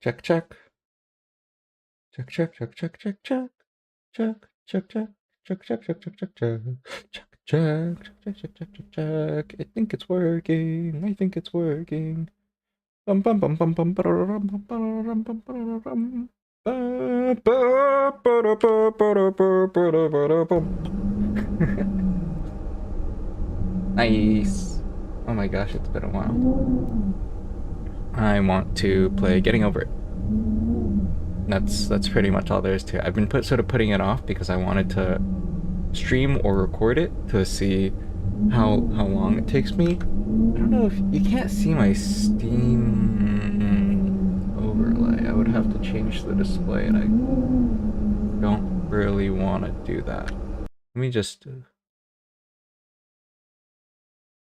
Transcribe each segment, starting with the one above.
Check, check. Check, check, check, check, check, check. Check, check, check. Check, check, check, check, check, check. Check, check, check, check, check, check, check. I think it's working. I think it's working. Bum bum bum bum bum ba-da-rum, bum ba-da-rum, bum ba-da-rum. Ba ba ba ba ba ba ba ba. Nice. Oh my gosh, it's been a while. I want to play Getting Over It. That's pretty much all there is to it. I've been sort of putting it off because I wanted to stream or record it to see how long it takes me. I don't know if you can't see my Steam overlay. I would have to change the display, and I don't really want to do that. Let me just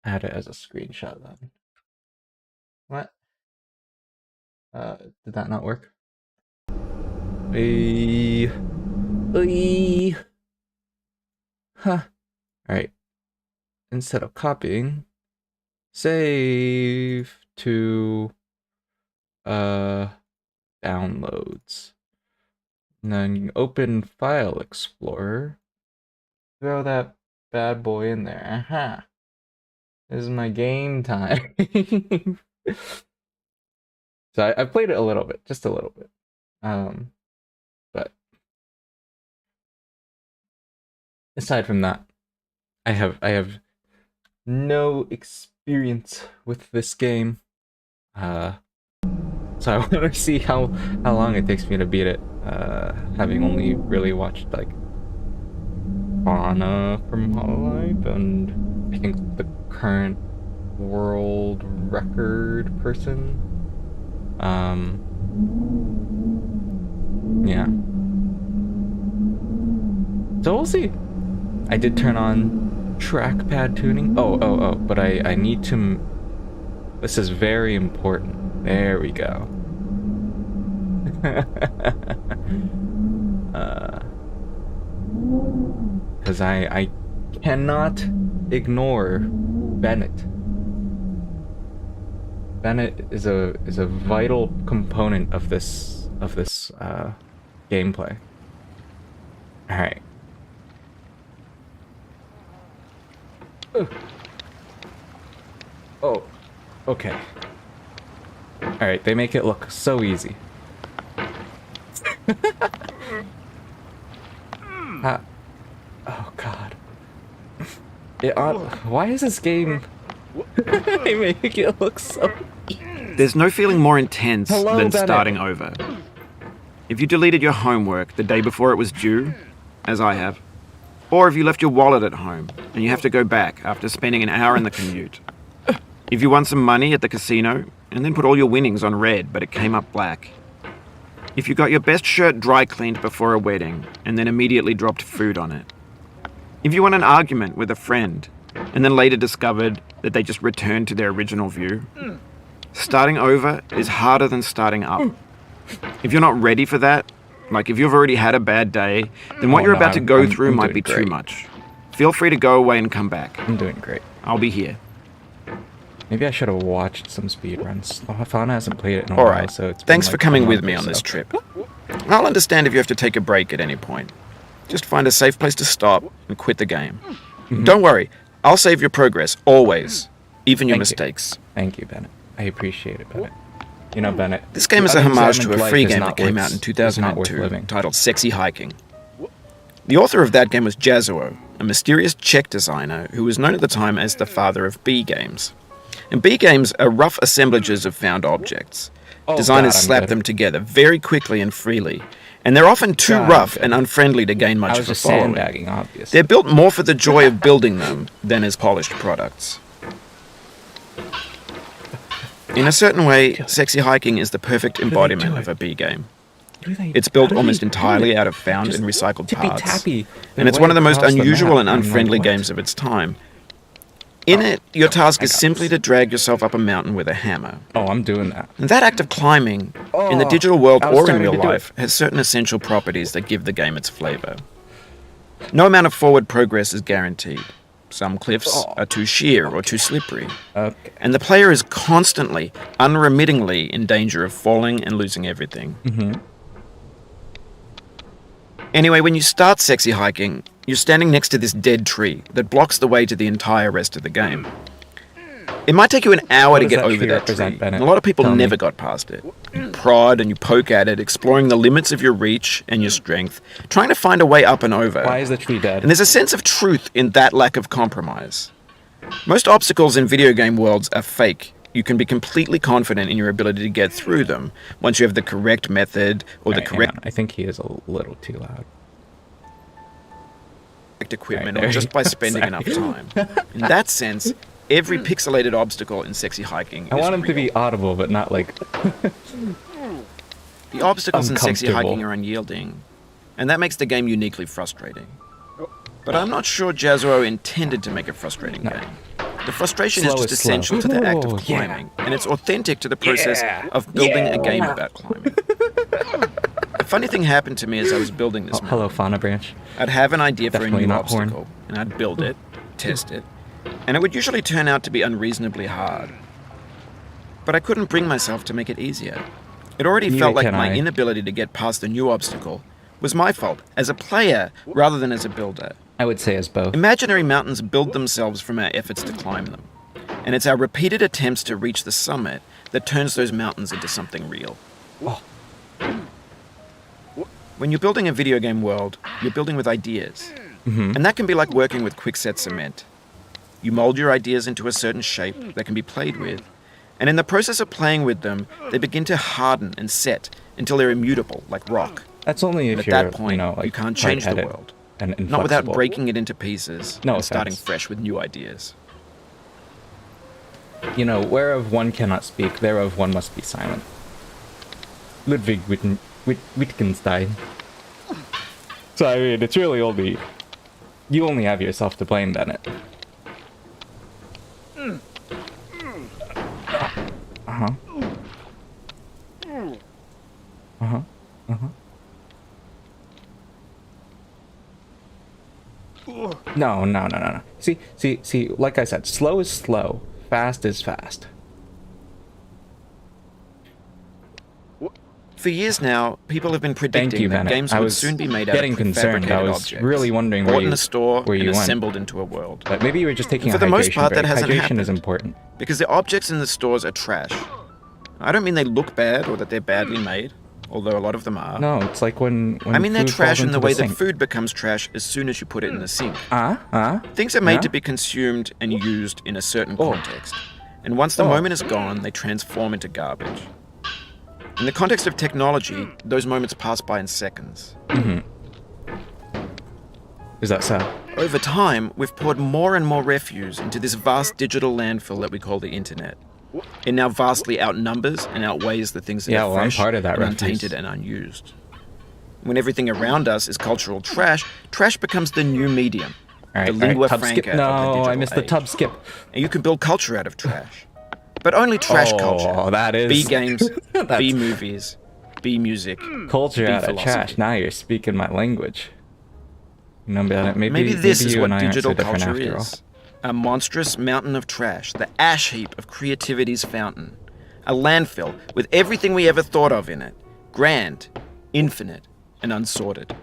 add it as a screenshot then. What? Did that not work? Huh. Alright. Instead of copying, save to downloads. And then you open File Explorer. Throw that bad boy in there. Aha. This is my game time. So I played it a little bit, just a little bit. But aside from that, I have no experience with this game. So I want to see how long it takes me to beat it. Having only really watched like Fauna from Hololive and I think the current world record person. Yeah. So we'll see. I did turn on trackpad tuning. Oh, but I need to... This is very important. There we go. Because I cannot ignore Bennett. Bennett is a vital component of this gameplay. All right. Oh, okay. All right, they make it look so easy. Oh God. Why is this game? They make it look so. There's no feeling more intense than Bennett. starting over. If you deleted your homework the day before it was due, as I have, or if you left your wallet at home and you have to go back after spending an hour in the commute. If you won some money at the casino and then put all your winnings on red but it came up black. If you got your best shirt dry cleaned before a wedding and then immediately dropped food on it. If you won an argument with a friend and then later discovered that they just returned to their original view. Starting over is harder than starting up. If you're not ready for that, like if you've already had a bad day, then what you're about to go through might be too much. Feel free to go away and come back. I'm doing great. I'll be here. Maybe I should have watched some speedruns. Fauna hasn't played it in a while, Alright, so it's thanks been for like coming a with month me or on this so. trip. I'll understand if you have to take a break at any point. Just find a safe place to stop and quit the game. Don't worry, I'll save your progress, always. Even your mistakes. Thank you, Bennett. I appreciate it, Bennett. You know, Bennett. This game is a homage to a life free is game not that came worth- out in is not worth 2002 living. titled Sexy Hiking. The author of that game was Jazuo, a mysterious Czech designer who was known at the time as the father of B games. And B games are rough assemblages of found objects. Oh, Designers God, I'm slap good. them together very quickly and freely, and they're often too God, I'm rough good. and unfriendly to gain I much was of a just following. sandbagging, obviously. They're built more for the joy of building them than as polished products. In a certain way, Sexy Hiking is the perfect embodiment of a B game. It's built almost entirely out of found and recycled parts, and it's one of the most unusual and unfriendly games of its time. In it, your task is simply to drag yourself up a mountain with a hammer. Oh, I'm doing that. And that act of climbing, in the digital world I was or in starting real to do it. life, has certain essential properties that give the game its flavor. No amount of forward progress is guaranteed. Some cliffs are too sheer or too slippery. Okay. And the player is constantly, unremittingly in danger of falling and losing everything. Anyway, when you start sexy hiking, you're standing next to this dead tree that blocks the way to the entire rest of the game. It might take you an hour to get over that tree, and a lot of people never got past it. You prod and you poke at it, exploring the limits of your reach and your strength, trying to find a way up and over. Why is the tree dead? And there's a sense of truth in that lack of compromise. Most obstacles in video game worlds are fake. You can be completely confident in your ability to get through them once you have the correct method or the correct I think he is a little too loud. equipment or just by spending enough time. In that sense, every pixelated obstacle in sexy hiking is I want him to real. be audible, but not like... The obstacles in sexy uncomfortable. hiking are unyielding, and that makes the game uniquely frustrating. But I'm not sure Jazzuo intended to make a frustrating game. The frustration Slow is just is slow. essential to the act of Ooh, yeah. climbing, and it's authentic to the process of building a game about climbing. A funny thing happened to me as I was building this Hello, mountain. Fauna Branch. I'd have an idea for a Definitely new not Horn. obstacle, and I'd build it, test it, and it would usually turn out to be unreasonably hard. But I couldn't bring myself to make it easier. It already Neither felt like can my I. inability to get past the new obstacle was my fault, as a player rather than as a builder. I would say as both. Imaginary mountains build themselves from our efforts to climb them, and it's our repeated attempts to reach the summit that turns those mountains into something real. Oh. When you're building a video game world, you're building with ideas. And that can be like working with quickset cement. You mold your ideas into a certain shape that can be played with, and in the process of playing with them, they begin to harden and set until they're immutable, like rock. That's only if At you're, that point, you know, like you can't change the hard-headed world. and Not without inflexible. breaking it into pieces No and starting offense. fresh with new ideas. You know, whereof one cannot speak, thereof one must be silent. Ludwig Wittgenstein. So, I mean, it's really only... You only have yourself to blame, Bennett. Uh-huh. Uh-huh. Uh-huh. No. See, like I said, slow is slow, fast is fast. For years now, people have been Thank predicting you, that Bennett. games I would was soon be made out getting of concerned. prefabricated I was objects, really wondering bought where in you, a store where and you went. assembled into a world. But maybe you were just taking a For the most hydration part, break. that hasn't Hydration is happened. important. Because the objects in the stores are trash. I don't mean they look bad or that they're badly made, although a lot of them are. No, it's like when I mean they're food trash falls in the into way that sink. food becomes trash as soon as you put it in the sink. Things are made Yeah? to be consumed and used in a certain Oh. context. And once the moment is gone, they transform into garbage. In the context of technology, those moments pass by in seconds. Is that so? Over time, we've poured more and more refuse into this vast digital landfill that we call the internet. It now vastly outnumbers and outweighs the things that Yeah, are well, I'm fresh, part of that and refuse. untainted, and unused. When everything around us is cultural trash, trash becomes the new medium. All right, the lingua tub franca skip. of the No, digital I missed the age. tub skip. And you can build culture out of trash. But only trash Oh, culture. that is- B games, That's- B movies, B music. Culture Be out of philosophy. trash. Now you're speaking my language. No, Bennett, Maybe this is you what and I aren't digital so different culture after all. is. A monstrous mountain of trash, the ash heap of creativity's fountain. A landfill with everything we ever thought of in it. Grand, infinite, and unsorted.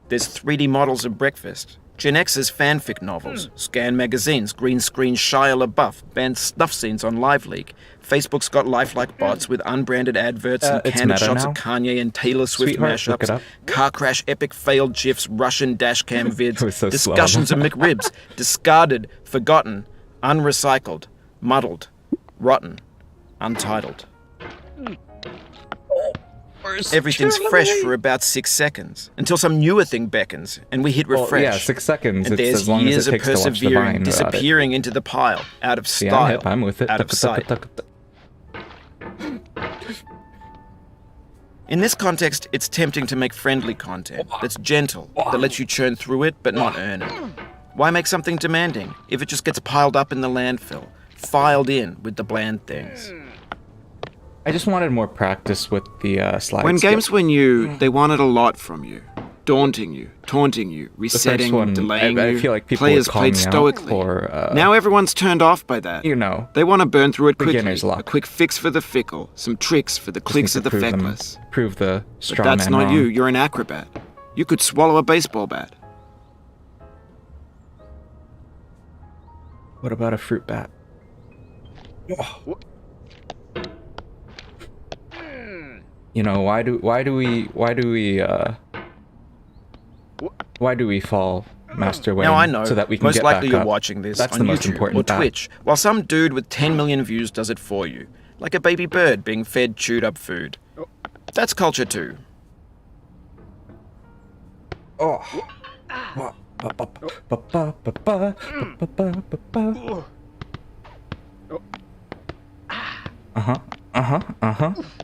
There's 3D models of breakfast. Gen X's fanfic novels, scan magazines, green screen Shia LaBeouf, banned snuff scenes on LiveLeak. Facebook's got lifelike bots with unbranded adverts and it's candid meta shots now? of Kanye and Taylor Swift Sweetheart, look it mashups, up. car crash epic failed GIFs, Russian dashcam vids, It was so slow. discussions of McRibs, discarded, forgotten, unrecycled, muddled, rotten, untitled. Everything's fresh for about 6 seconds, until some newer thing beckons, and we hit refresh. Well, yeah, 6 seconds. And it's there's as long years as it of takes to watch the persevering, Vine without it. disappearing into the pile, out of See, style, I'm hip. I'm with it. out of sight. In this context, it's tempting to make friendly content that's gentle, that lets you churn through it but not earn it. Why make something demanding if it just gets piled up in the landfill, filed in with the bland things? I just wanted more practice with the slide When skip. games were new, they wanted a lot from you. daunting you, taunting you, The first resetting, one, delaying I you. feel like people Players would call played me out stoically. for, Now everyone's turned off by that. you know, They want to burn through it quickly. beginner's luck. A quick fix for the fickle, some tricks for the just clicks need of to the prove feckless. prove the But strong that's man not wrong. you. You're an acrobat. You could swallow a baseball bat. What about a fruit bat? You know, why do we fall, Master Wayne? Now I know. So that we can most get likely back you're up. watching this That's on the most YouTube important or bat. Twitch, while some dude with 10 million views does it for you, like a baby bird being fed chewed up food. That's culture too. Oh.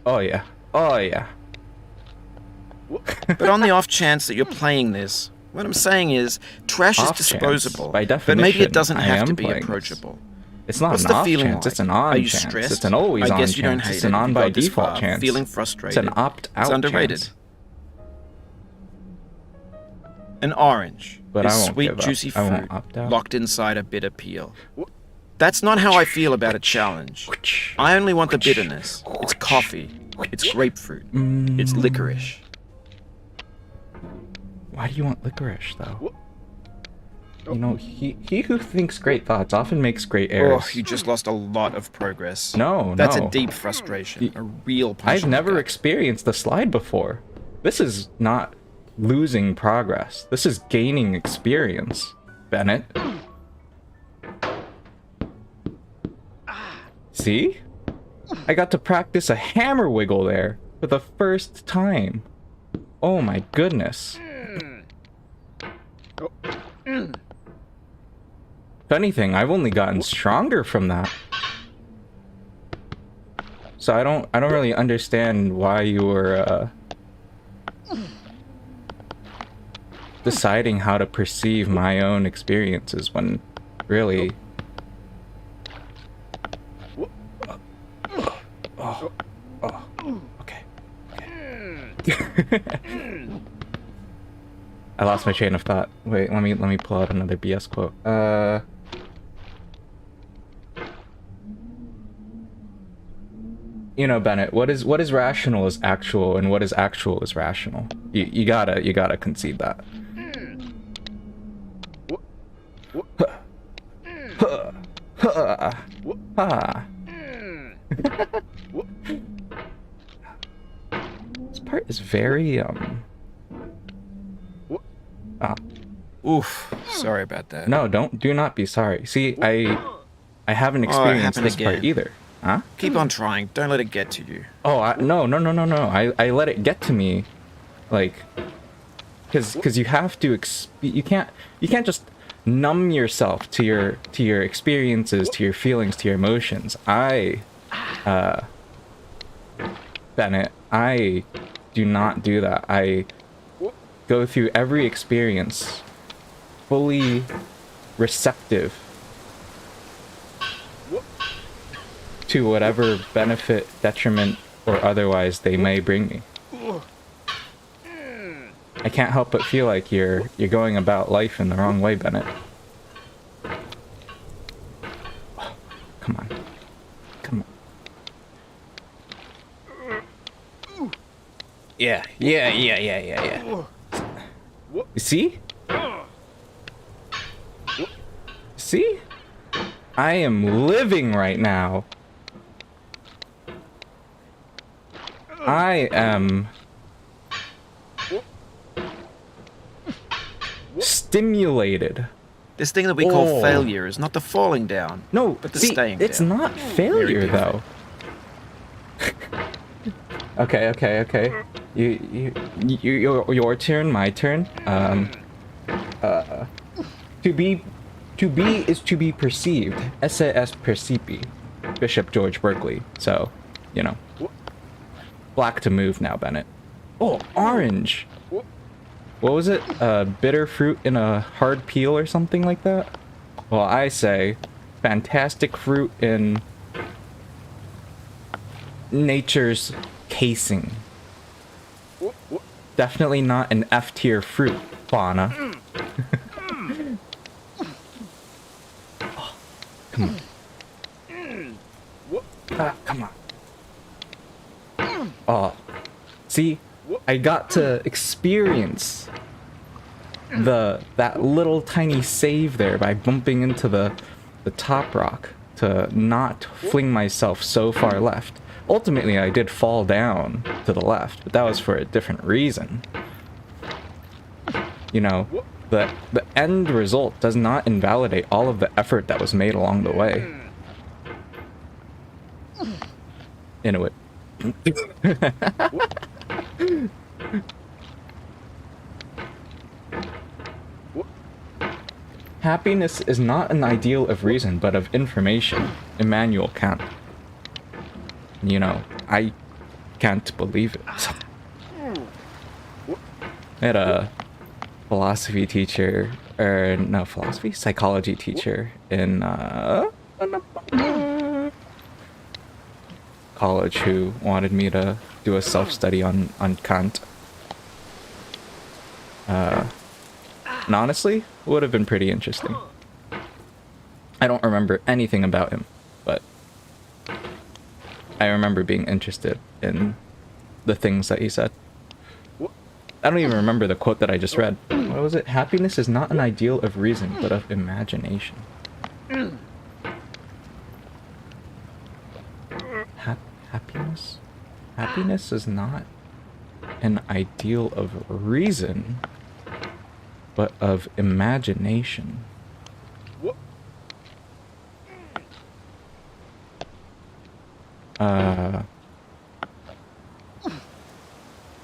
Oh yeah. Oh yeah. But on the off chance that you're playing this, what I'm saying is, trash is Off chance. disposable. By but maybe definition, it doesn't I have am to be playing this. approachable. It's not What's an the off feeling chance, like? it's an on Are you chance. stressed? It's an always I on guess you don't chance. hate It's it an if on you by go this default far, chance. feeling It's frustrated. an opt-out It's underrated. chance. An orange But is I won't sweet, give up. juicy I won't fruit opt out. locked inside a bitter peel. That's not how I feel about a challenge. I only want the bitterness. It's coffee. It's grapefruit. It's licorice. Why do you want licorice, though? You know, he who thinks great thoughts often makes great errors. Oh, you just lost a lot of progress. No, That's no. a deep frustration. A real punch I've in the never gut. experienced the slide before. This is not losing progress. This is gaining experience, Bennett. See? I got to practice a hammer wiggle there for the first time. Oh my goodness. If anything, I've only gotten stronger from that. So I don't really understand why you were deciding how to perceive my own experiences when really okay. I lost my chain of thought. Wait, let me pull out another BS quote. You know, Bennett, what is rational is actual, and what is actual is rational. You gotta concede that. This part is very Oof. Sorry about that. No, do not be sorry. See, I haven't it experienced happened this part again. either. Huh? Keep on trying. Don't let it get to you. Oh, no. I let it get to me, like, because you have to you can't just numb yourself to your experiences, to your feelings, to your emotions. Bennett, I do not do that. I go through every experience fully receptive to whatever benefit, detriment, or otherwise they may bring me. I can't help but feel like you're going about life in the wrong way, Bennett. Come on. Yeah. You see? See? I am living right now. I am stimulated. This thing that we call failure is not the falling down. No, but the see, staying it's down. not failure, Very though. Okay. Your turn, my turn. To be is to be perceived. SAS percipi. Bishop George Berkeley. So, you know. Black to move now, Bennett. Oh, orange. What was it? Bitter fruit in a hard peel or something like that? Well, I say fantastic fruit in nature's casing. Definitely not an F tier fruit, fauna. Oh, come on. Ah, come on. Oh, see, I got to experience that little tiny save there by bumping into the top rock to not fling myself so far left. Ultimately, I did fall down to the left, but that was for a different reason. You know, the end result does not invalidate all of the effort that was made along the way. Inuit. Happiness is not an ideal of reason, but of information. Immanuel Kant. You know, I can't believe it. I had a philosophy teacher, or no, psychology teacher in college who wanted me to do a self-study on Kant. And honestly, would have been pretty interesting. I don't remember anything about him, but I remember being interested in the things that he said. I don't even remember the quote that I just read. What was it? Happiness is not an ideal of reason, but of imagination. Happiness? Happiness is not an ideal of reason, but of imagination.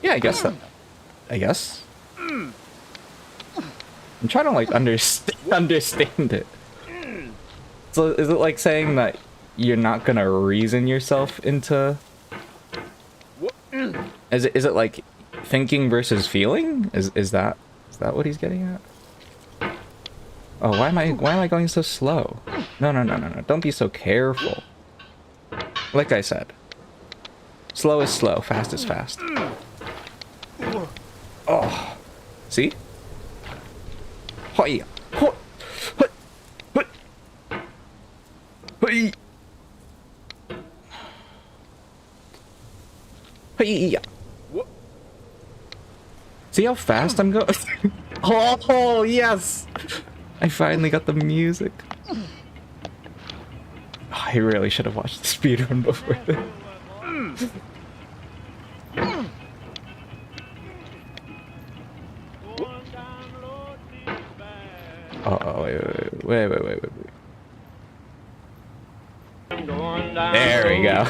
Yeah, I guess that. I guess. I'm trying to like understand it. So is it like saying that you're not gonna reason yourself into? Is it like thinking versus feeling? Is that what he's getting at? Oh, why am I going so slow? No. Don't be so careful. Like I said, slow is slow, fast is fast. Oh, see? Hoi, hoi, hoi, hoi, hoi. See how fast I'm going? Oh, yes! I finally got the music. Oh, I really should have watched the speedrun before this. Oh, wait. There we go.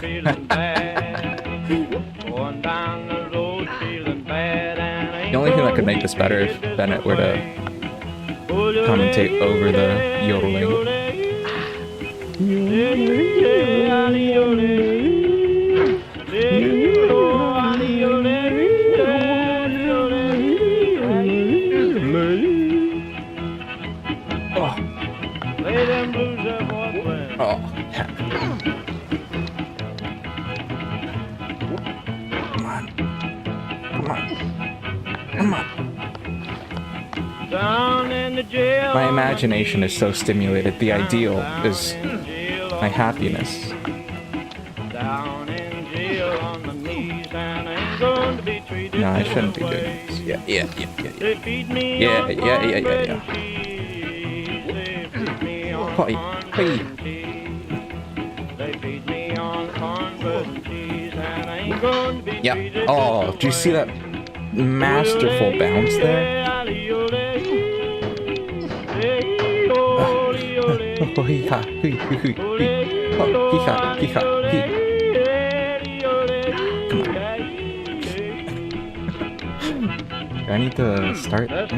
The only thing that could make this better if Bennett were to commentate over the yodeling. Oh, heck. Come on. My imagination is so stimulated. The ideal is my happiness. No, I shouldn't be doing this. Yeah. Hey. Yeah. Oh, do you see that masterful bounce there? I need to start maybe.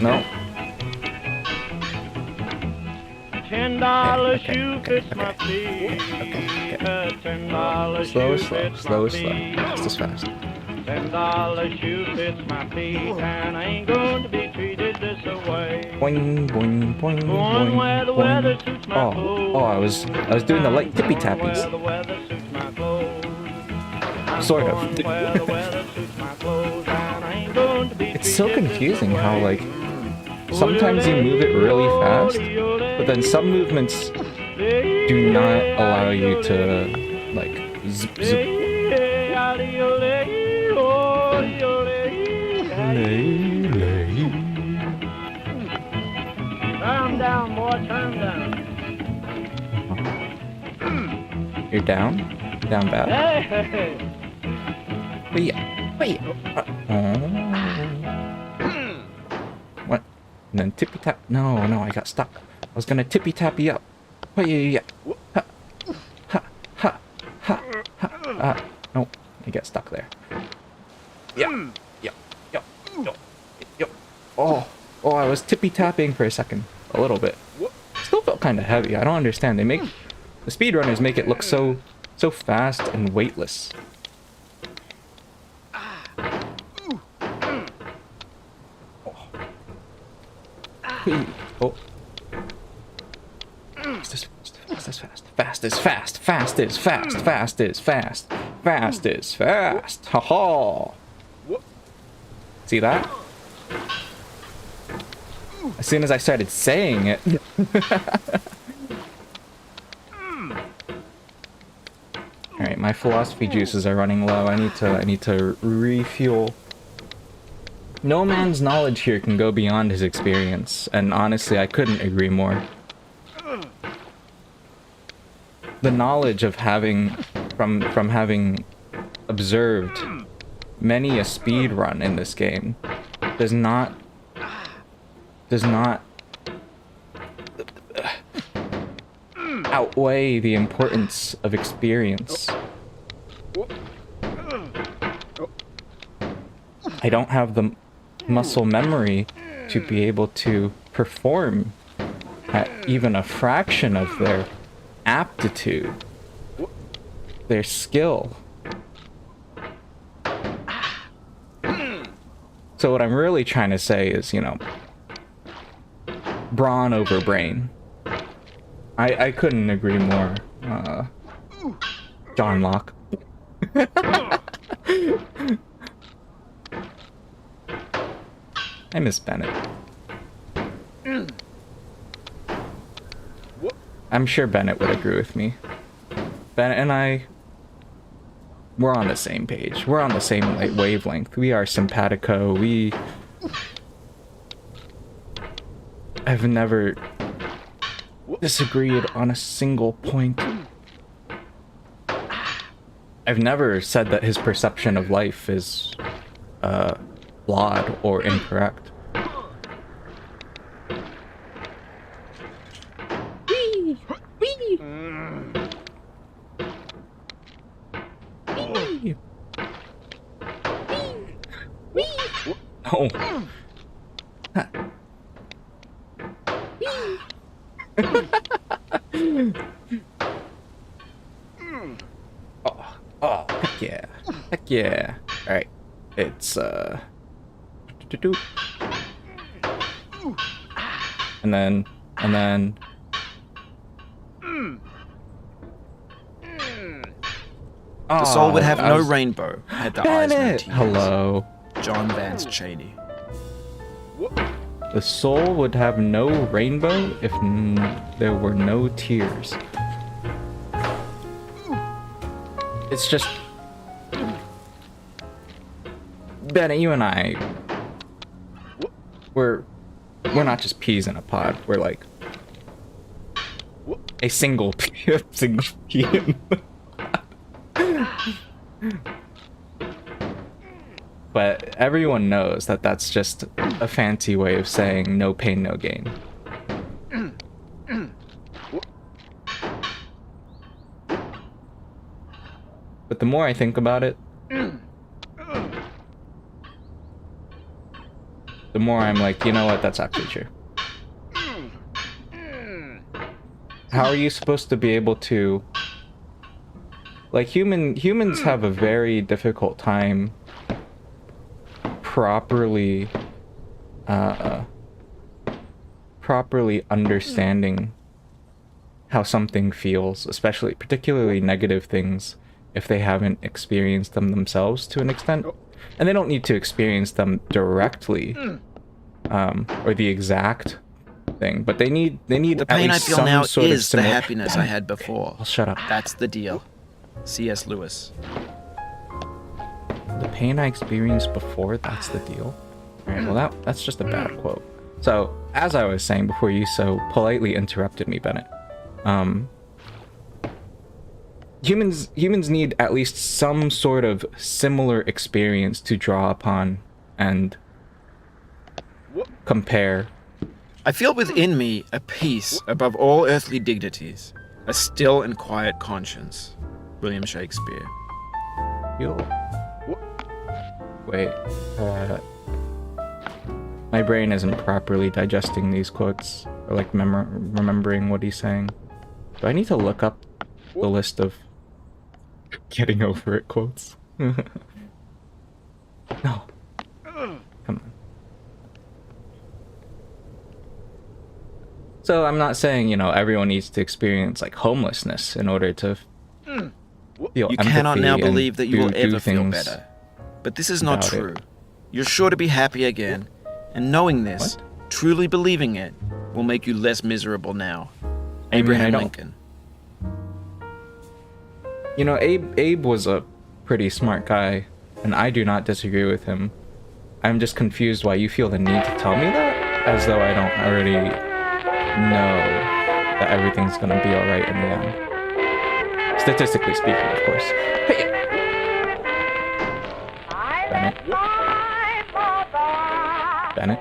No. $10 shoe fits my feet. $10 slow. Fast is fast. $10 shoe fits my feet, and I ain't going to be treated the Boing, boing, boing, boing, boing. Oh, I was doing the light tippy tappies. Sort of. It's so confusing how, like, sometimes you move it really fast, but then some movements do not allow you to, like, zip, zip. Turn down, boy, turn down. You're down? Down bad? Hey! Wait. What? And then tippy tap. No, I got stuck. I was gonna tippy tappy up. Wait. Ha. No, I get stuck there. Yeah. Oh, I was tippy tapping for a second. A little bit. Still felt kind of heavy. I don't understand. The speedrunners make it look so fast and weightless. Oh. Fast is fast. Fast is fast. Fast is fast. Fast is fast. Fast is fast. Ha ha. See that? As soon as I started saying it. Alright, my philosophy juices are running low. I need to refuel. No man's knowledge here can go beyond his experience, and honestly, I couldn't agree more. The knowledge of from having observed many a speed run in this game does not outweigh the importance of experience. I don't have the muscle memory to be able to perform at even a fraction of their aptitude, their skill. So what I'm really trying to say is, you know, brawn over brain. I couldn't agree more. John Locke. I miss Bennett. I'm sure Bennett would agree with me. Bennett and we're on the same page. We're on the same wavelength. We are simpatico. I've never disagreed on a single point. I've never said that his perception of life is flawed or incorrect. No. Oh, heck yeah. Heck yeah. Alright. It's, And then... The soul would have no rainbow had the eyes no Bennett! tears. Hello. John Vance Cheney. The soul would have no rainbow if there were no tears. It's just... Bennett, you and I... We're not just peas in a pod. We're like... a single pea in the pod. But everyone knows that that's just a fancy way of saying no pain, no gain. But the more I think about it, the more I'm like, you know what, that's actually true. How are you supposed to be able to... Like, humans have a very difficult time properly properly understanding how something feels, particularly negative things, if they haven't experienced them themselves to an extent. And they don't need to experience them directly, or the exact thing, but they need The at pain I least feel some now sort of is the similar... happiness I had before. I'll shut up. That's the deal. C.S. Lewis. The pain I experienced before, that's the deal. Alright, well that's just a bad quote. So, as I was saying before you so politely interrupted me, Bennett, humans need at least some sort of similar experience to draw upon and compare. I feel within me a peace above all earthly dignities, a still and quiet conscience. William Shakespeare. Wait, my brain isn't properly digesting these quotes, or like remembering what he's saying. Do I need to look up the list of getting over it quotes? No. Come on. So I'm not saying, everyone needs to experience like homelessness in order to feel You cannot now empathy and believe that you will do ever feel things better. But this is not about it. true. You're sure to be happy again, and knowing this, truly believing it, will make you less miserable now. Abraham Lincoln. Abe was a pretty smart guy, and I do not disagree with him. I'm just confused why you feel the need to tell me that, as though I don't already know that everything's gonna be alright in the end. Statistically speaking, of course. Hey! Bennett? Bennett?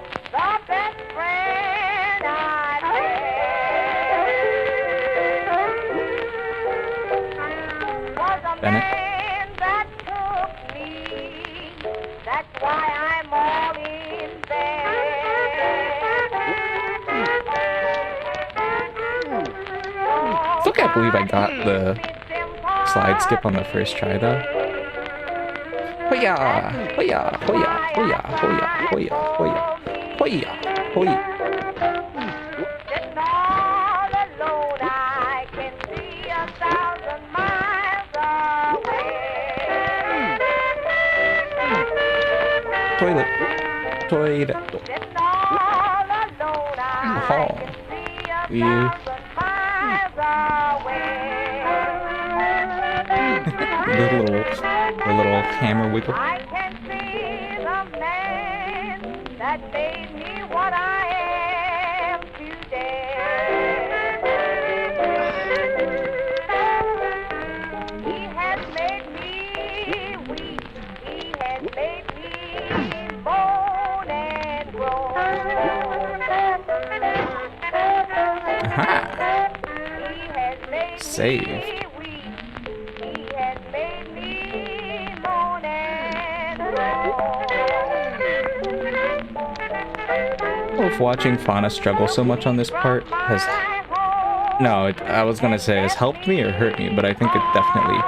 Still can't believe I got the slide skip on the first try though. Hoya! Hoya! Hoya! Hoya! Hoya! Hoya! Hoya! Hoya! Hoya! Toilet. Toilet. Oh. You. the little hammer wiggle. I can see the man that made me what I am today. He has made me weep. He has made me moan and groan. Aha! He has made Saved. me weep. He has made me moan and groan. If watching Fauna struggle so much on this part has... No, I was gonna say has helped me or hurt me, but I think it definitely...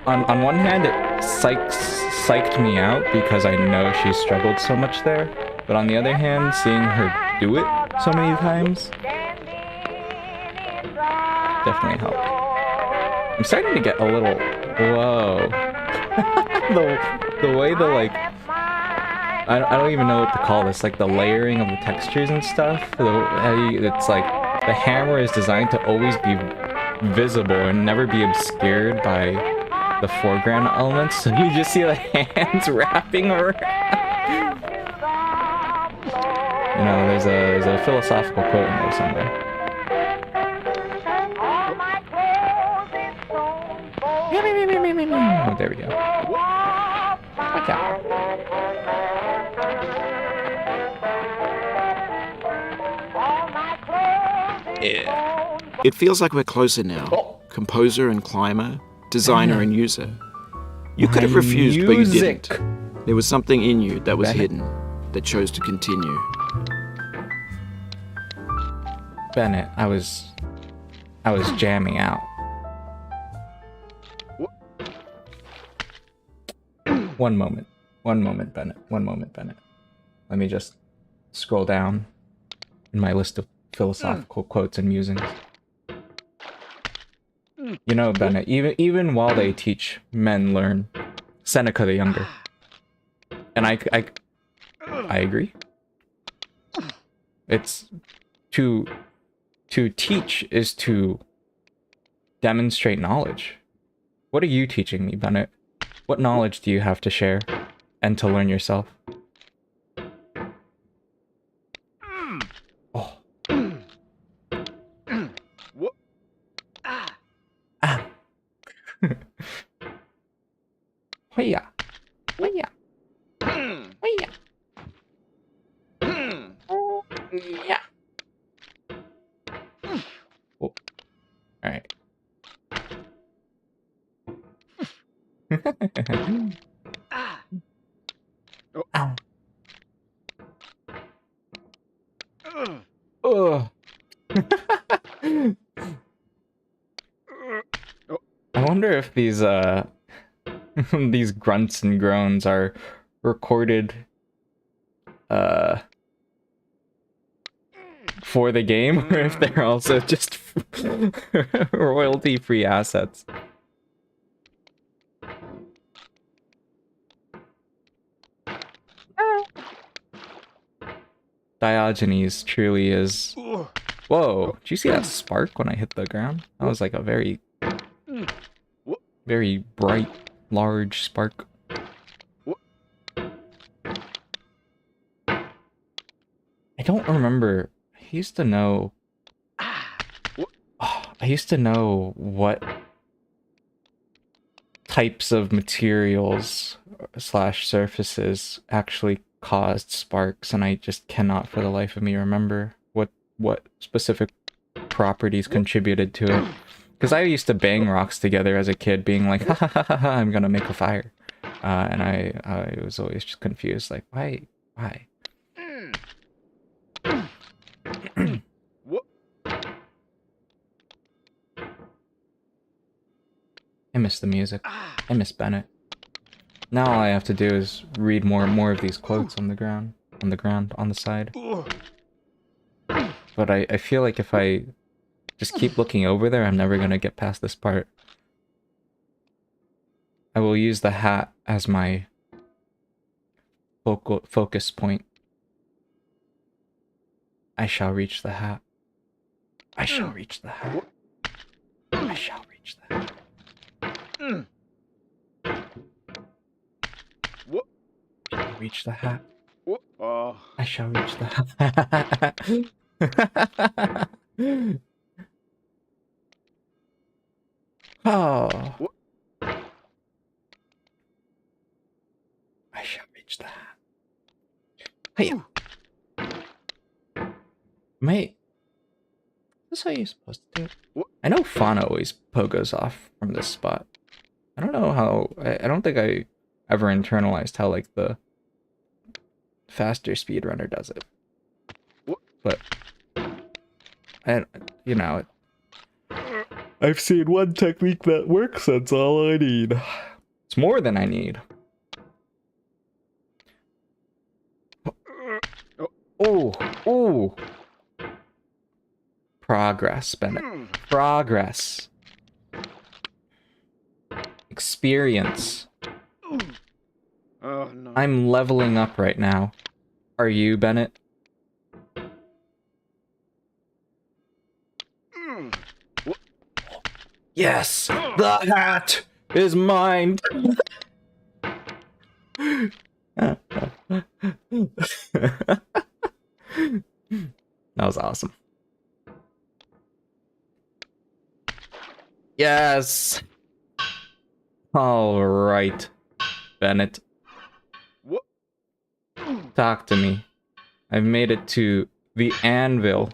On one hand, it psyched me out because I know she struggled so much there, but on the other hand, seeing her do it so many times definitely helped. I'm starting to get a little... Whoa. the way the, like... I don't even know what to call this, like the layering of the textures and stuff. It's like the hammer is designed to always be visible and never be obscured by the foreground elements. So you just see the hands wrapping around. There's a philosophical quote in there somewhere. Oh, there we go. Watch out. Yeah. It feels like we're closer now. Composer and climber, designer and user. You could have refused, but you didn't. There was something in you that was hidden, that chose to continue. Bennett, I was jamming out. One moment, Bennett. Let me just scroll down in my list of philosophical quotes and musings. You know, Bennett, even while they teach, men learn. Seneca the Younger. And I agree. It's to teach is to demonstrate knowledge. What are you teaching me, Bennett? What knowledge do you have to share and to learn yourself? Oh. Ah. Hoya. Hoya. Hoya. Yeah. Oh. All right. Ow. Ugh. I wonder if these these grunts and groans are recorded for the game, or if they're also just royalty-free assets. Diogenes truly is... Whoa, did you see that spark when I hit the ground? That was like a very bright, large spark. I don't remember. I used to know... I used to know what types of materials / surfaces actually caused sparks, and I just cannot for the life of me remember what specific properties contributed to it. Because I used to bang rocks together as a kid, being like, ha ha ha ha, I'm gonna make a fire. And I was always just confused, like, why? I miss the music. I miss Bennett. Now all I have to do is read more of these quotes on the ground, on the side. But I feel like if I just keep looking over there, I'm never gonna get past this part. I will use the hat as my focus point. I shall reach the hat. I shall reach the hat. I shall reach the hat. I shall reach the hat. I shall reach the hat. Oh. I shall reach the hat. Hey. Mate. Is this how you're supposed to do it? I know Fauna always pogos off from this spot. I don't know how... I don't think I ever internalized how, like, the faster speedrunner does it. But... you know... I've seen one technique that works, that's all I need. It's more than I need. Oh! Oh! Progress, Bennett. Progress. Experience. Oh, no. I'm leveling up right now. Are you, Bennett? Yes! The hat is mine! That was awesome. Yes! Alright, Bennett. Talk to me. I've made it to the anvil.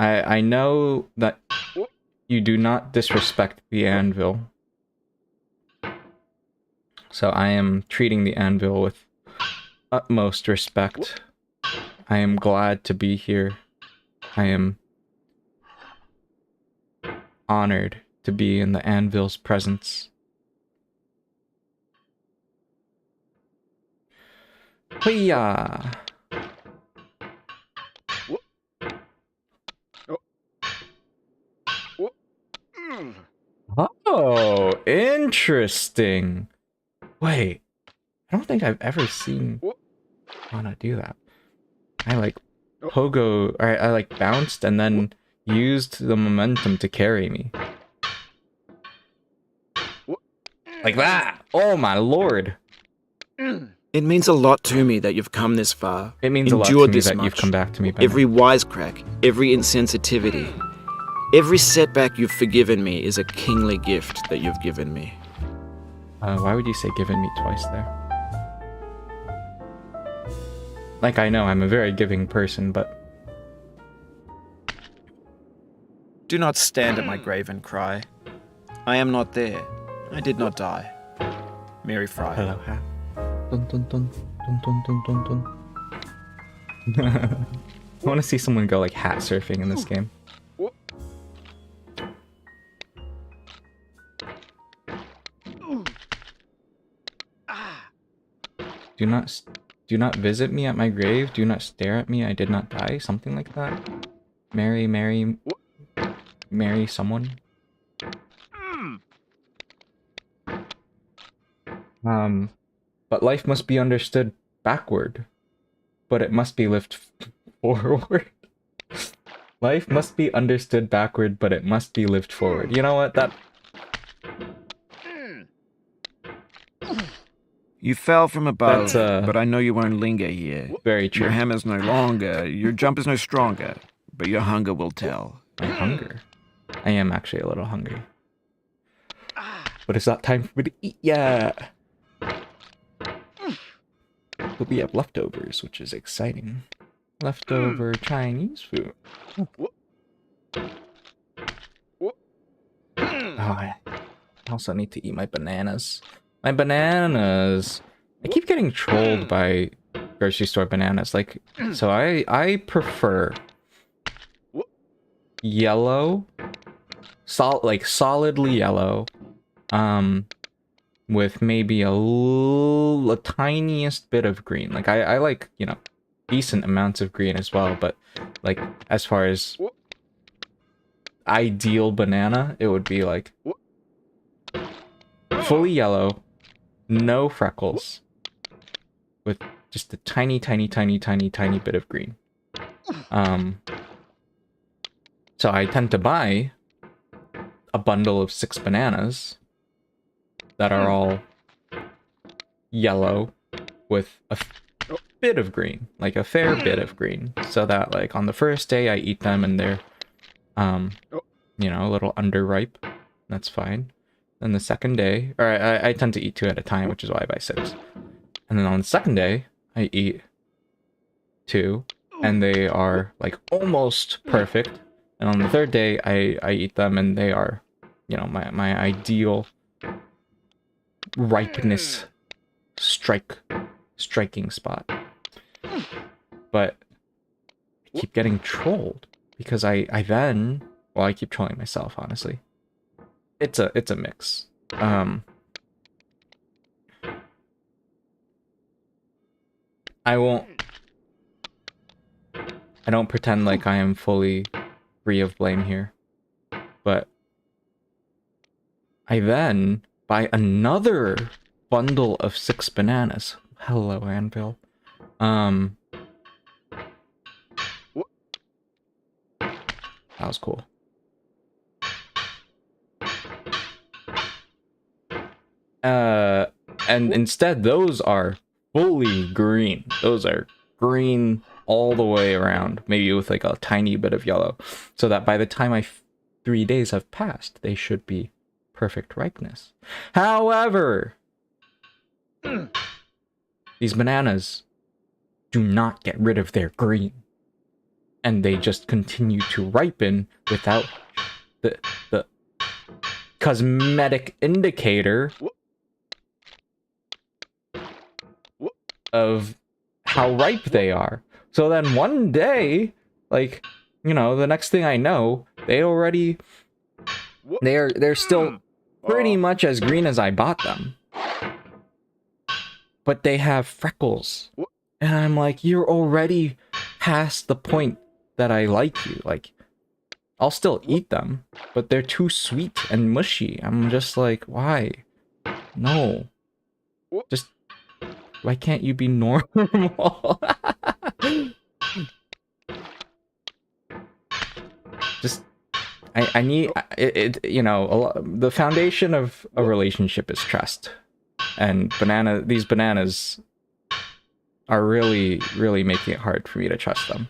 I know that you do not disrespect the anvil. So I am treating the anvil with utmost respect. I am glad to be here. I am honored to be in the anvil's presence. Hiya! Oh, interesting. Wait, I don't think I've ever seen Anna do that. I like pogo, or I like bounced and then used the momentum to carry me. Like that! Oh my lord! It means a lot to me that you've come this far. It means a lot to endured me this that much. you've come back to me, Bennett. Every wisecrack, every insensitivity, every setback you've forgiven me is a kingly gift that you've given me. Why would you say given me twice there? Like, I know I'm a very giving person, but... Do not stand at my grave and cry. I am not there. I did not die. Mary Fry. Hello, hat. Dun dun dun dun dun dun dun dun. I want to see someone go like hat surfing in this game. Do not visit me at my grave. Do not stare at me. I did not die. Something like that. Marry someone. But life must be understood backward, but it must be lived forward. Life must be understood backward, but it must be lived forward. You know what? That... You fell from above, That's, but I know you won't linger here. very true. Your hammer's no longer, your jump is no stronger, but your hunger will tell. My hunger. I am actually a little hungry. But it's not time for me to eat yet. But we have leftovers, which is exciting. Leftover Chinese food. Oh, I also need to eat my bananas. My bananas! I keep getting trolled by grocery store bananas. Like, so I prefer yellow, like solidly yellow, with maybe a tiniest bit of green. Like I like, you know, decent amounts of green as well, but like as far as ideal banana, it would be like fully yellow, no freckles, with just a tiny bit of green. So I tend to buy a bundle of 6 bananas that are all yellow with a bit of green, like a fair bit of green, so that like on the first day I eat them and they're you know, a little underripe. That's fine. Then the second day, or I tend to eat 2 at a time, which is why I buy 6. And then on the second day, I eat 2, and they are like almost perfect. And on the third day, I eat them, and they are, you know, my ideal ripeness striking spot. But I keep getting trolled because I then, well, I keep trolling myself, honestly. It's a mix. I don't pretend like I am fully free of blame here, but I then buy another bundle of 6 bananas. Hello, Anvil. That was cool. And instead, those are fully green. Those are green all the way around, maybe with like a tiny bit of yellow, so that by the time 3 days have passed, they should be perfect ripeness. However, these bananas do not get rid of their green, and they just continue to ripen without the cosmetic indicator of how ripe they are. So then one day, like, you know, the next thing I know, they're still pretty much as green as I bought them. But they have freckles And I'm like, you're already past the point that I like you. Like, I'll still eat them, but they're too sweet and mushy. I'm just like, why? No. Just, why can't you be normal? Just, I need, you know, the foundation of a relationship is trust. And these bananas are really, really making it hard for me to trust them.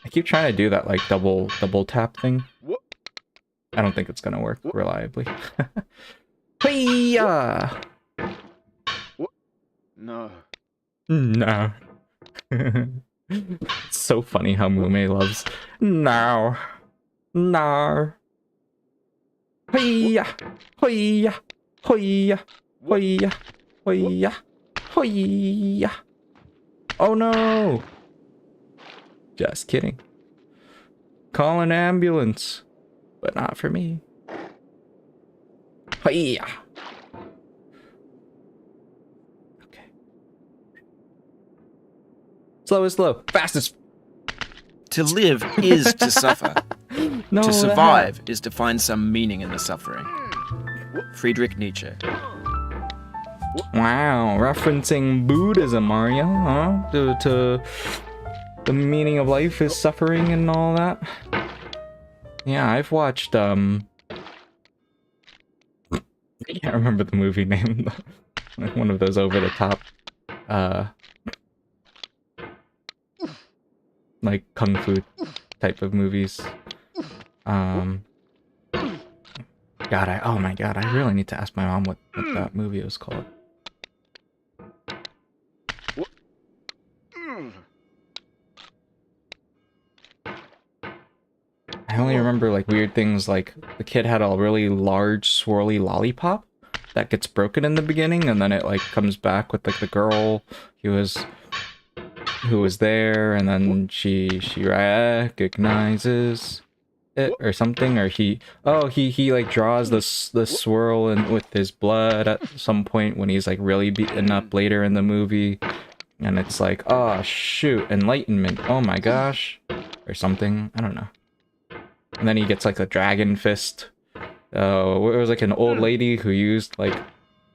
I keep trying to do that like double tap thing. I don't think it's gonna work reliably. Hiya! No. No. It's so funny how Mume loves no. No. Hiya! Hiya! Hiya! Hiya! Hiya! Hiya! Oh no! Just kidding. Call an ambulance. But not for me. Hiya! Okay. Slow is slow. Fast is... To live is to suffer. No, To survive is to find some meaning in the suffering. Friedrich Nietzsche. Wow, referencing Buddhism, Mario, huh? To the meaning of life is suffering and all that. Yeah, I've watched, I can't remember the movie name, like one of those over-the-top, like kung fu type of movies. God, oh my god, I really need to ask my mom what that movie was called. I only remember like weird things like the kid had a really large swirly lollipop that gets broken in the beginning and then it like comes back with like the girl who was there and then she recognizes it or something, or he like draws the swirl with his blood at some point when he's like really beaten up later in the movie, and it's like, oh shoot, enlightenment, oh my gosh, or something, I don't know. And then he gets like a dragon fist. It was like an old lady who used like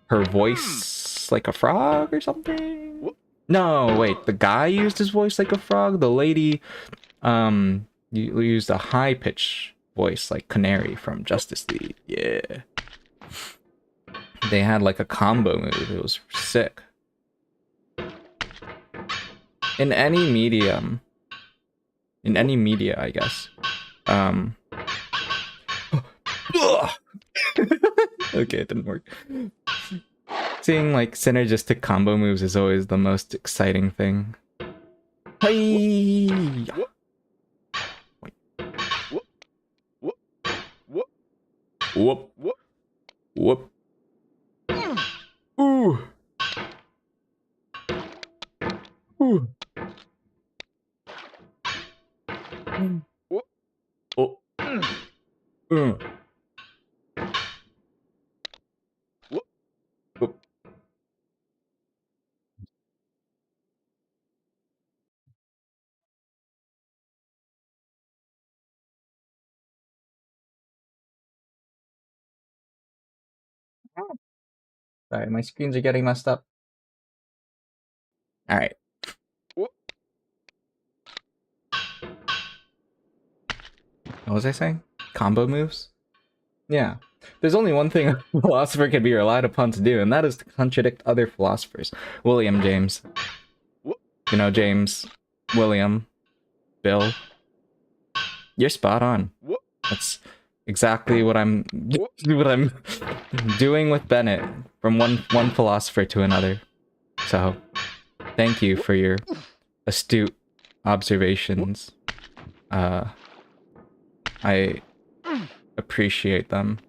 her voice like a frog or something. No, wait, the guy used his voice like a frog. The lady you used a high-pitched voice like Canary from Justice League. Yeah. They had like a combo move. It was sick. In any medium. In any media, I guess. Okay, it didn't work. Seeing like synergistic combo moves is always the most exciting thing. Hey! Whoop. Whoop. Ooh. Ooh. Oh. Whoop. Whoop. Sorry, my screens are getting messed up. Alright. What was I saying? Combo moves? Yeah. There's only one thing a philosopher can be relied upon to do, and that is to contradict other philosophers. William James. You know, James, William, Bill. You're spot on. That's exactly what I'm doing with Bennett, from one philosopher to another. So, thank you for your astute observations. I appreciate them.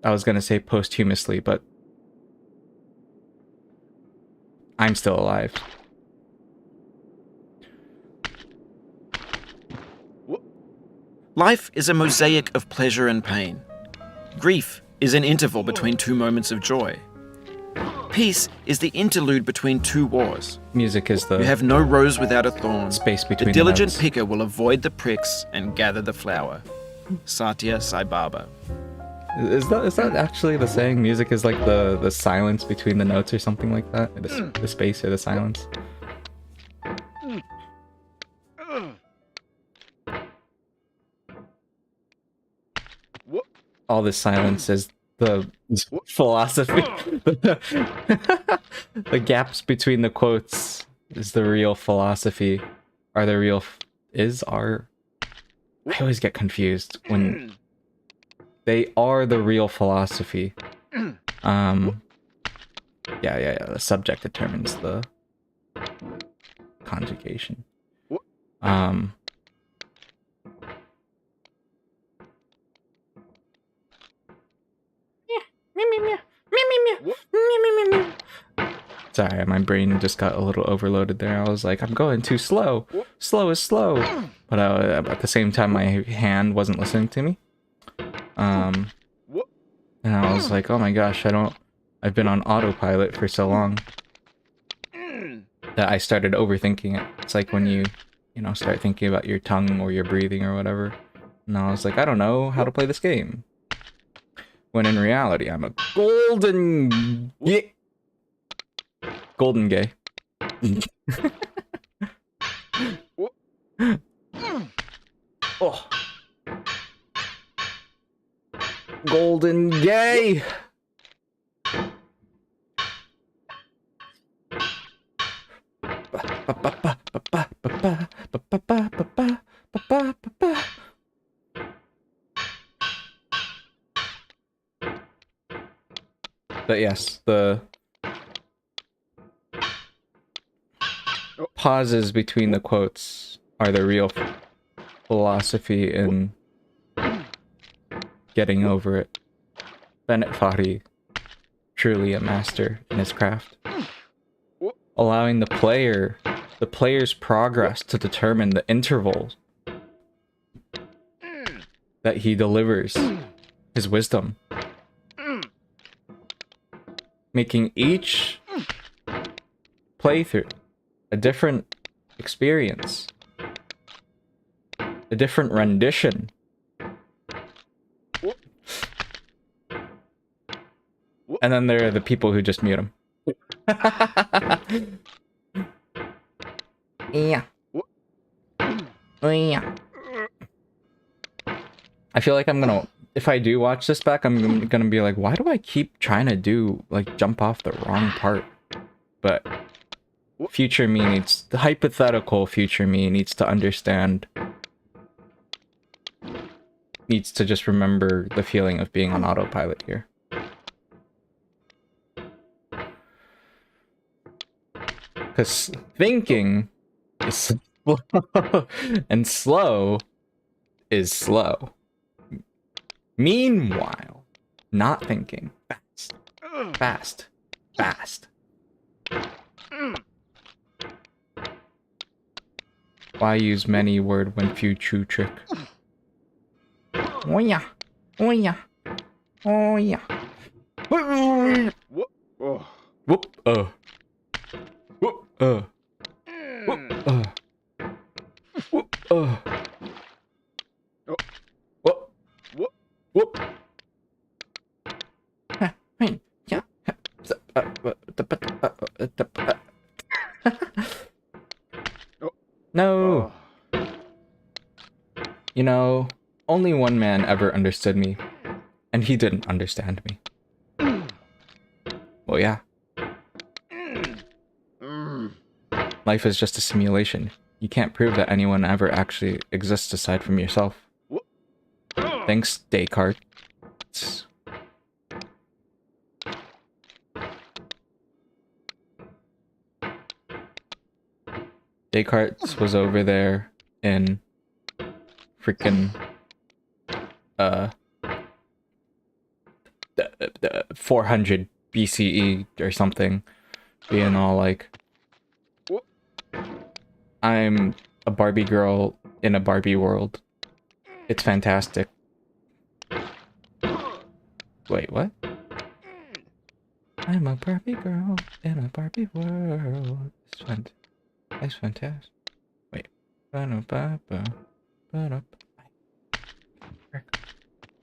I was gonna say posthumously, but I'm still alive. Life is a mosaic of pleasure and pain. Grief is an interval between two moments of joy. Peace is the interlude between two wars. Music is the You have no rose without a thorn. space between The diligent notes. picker will avoid the pricks and gather the flower. Satya Sai Baba. Is that actually the saying? Music is like the silence between the notes or something like that? The space or the silence? All this silence is the philosophy. The gaps between the quotes is the real philosophy. Are the real... I always get confused when... They are the real philosophy. Yeah, the subject determines the conjugation. Sorry, my brain just got a little overloaded there. I was like, I'm going too slow. Slow is slow. But at the same time, my hand wasn't listening to me. And I was like, oh my gosh, I've been on autopilot for so long that I started overthinking it. It's like when you start thinking about your tongue or your breathing or whatever. And I was like, I don't know how to play this game. When in reality, I'm a golden gay. Oh. Golden gay. But yes, the pauses between the quotes are the real philosophy in getting over it. Bennett Foddy, truly a master in his craft. Allowing the player's progress to determine the intervals that he delivers his wisdom. Making each playthrough a different experience, a different rendition. And then there are the people who just mute him. Yeah. Yeah. I feel like if I do watch this back, I'm gonna be like, why do I keep trying to jump off the wrong part? But the hypothetical future me needs to understand, needs to just remember the feeling of being on autopilot here. Because thinking is slow, and slow is slow. Meanwhile, not thinking, fast. Why use many word when few true trick? Oh yeah. Whoop. No. You know, only one man ever understood me, and he didn't understand me. Well, yeah. Life is just a simulation. You can't prove that anyone ever actually exists aside from yourself. Thanks, Descartes. Descartes was over there in freaking 400 BCE or something, being all like, I'm a Barbie girl in a Barbie world. It's fantastic. Wait, what? I'm a Barbie girl in a Barbie world. It's fantastic. Wait.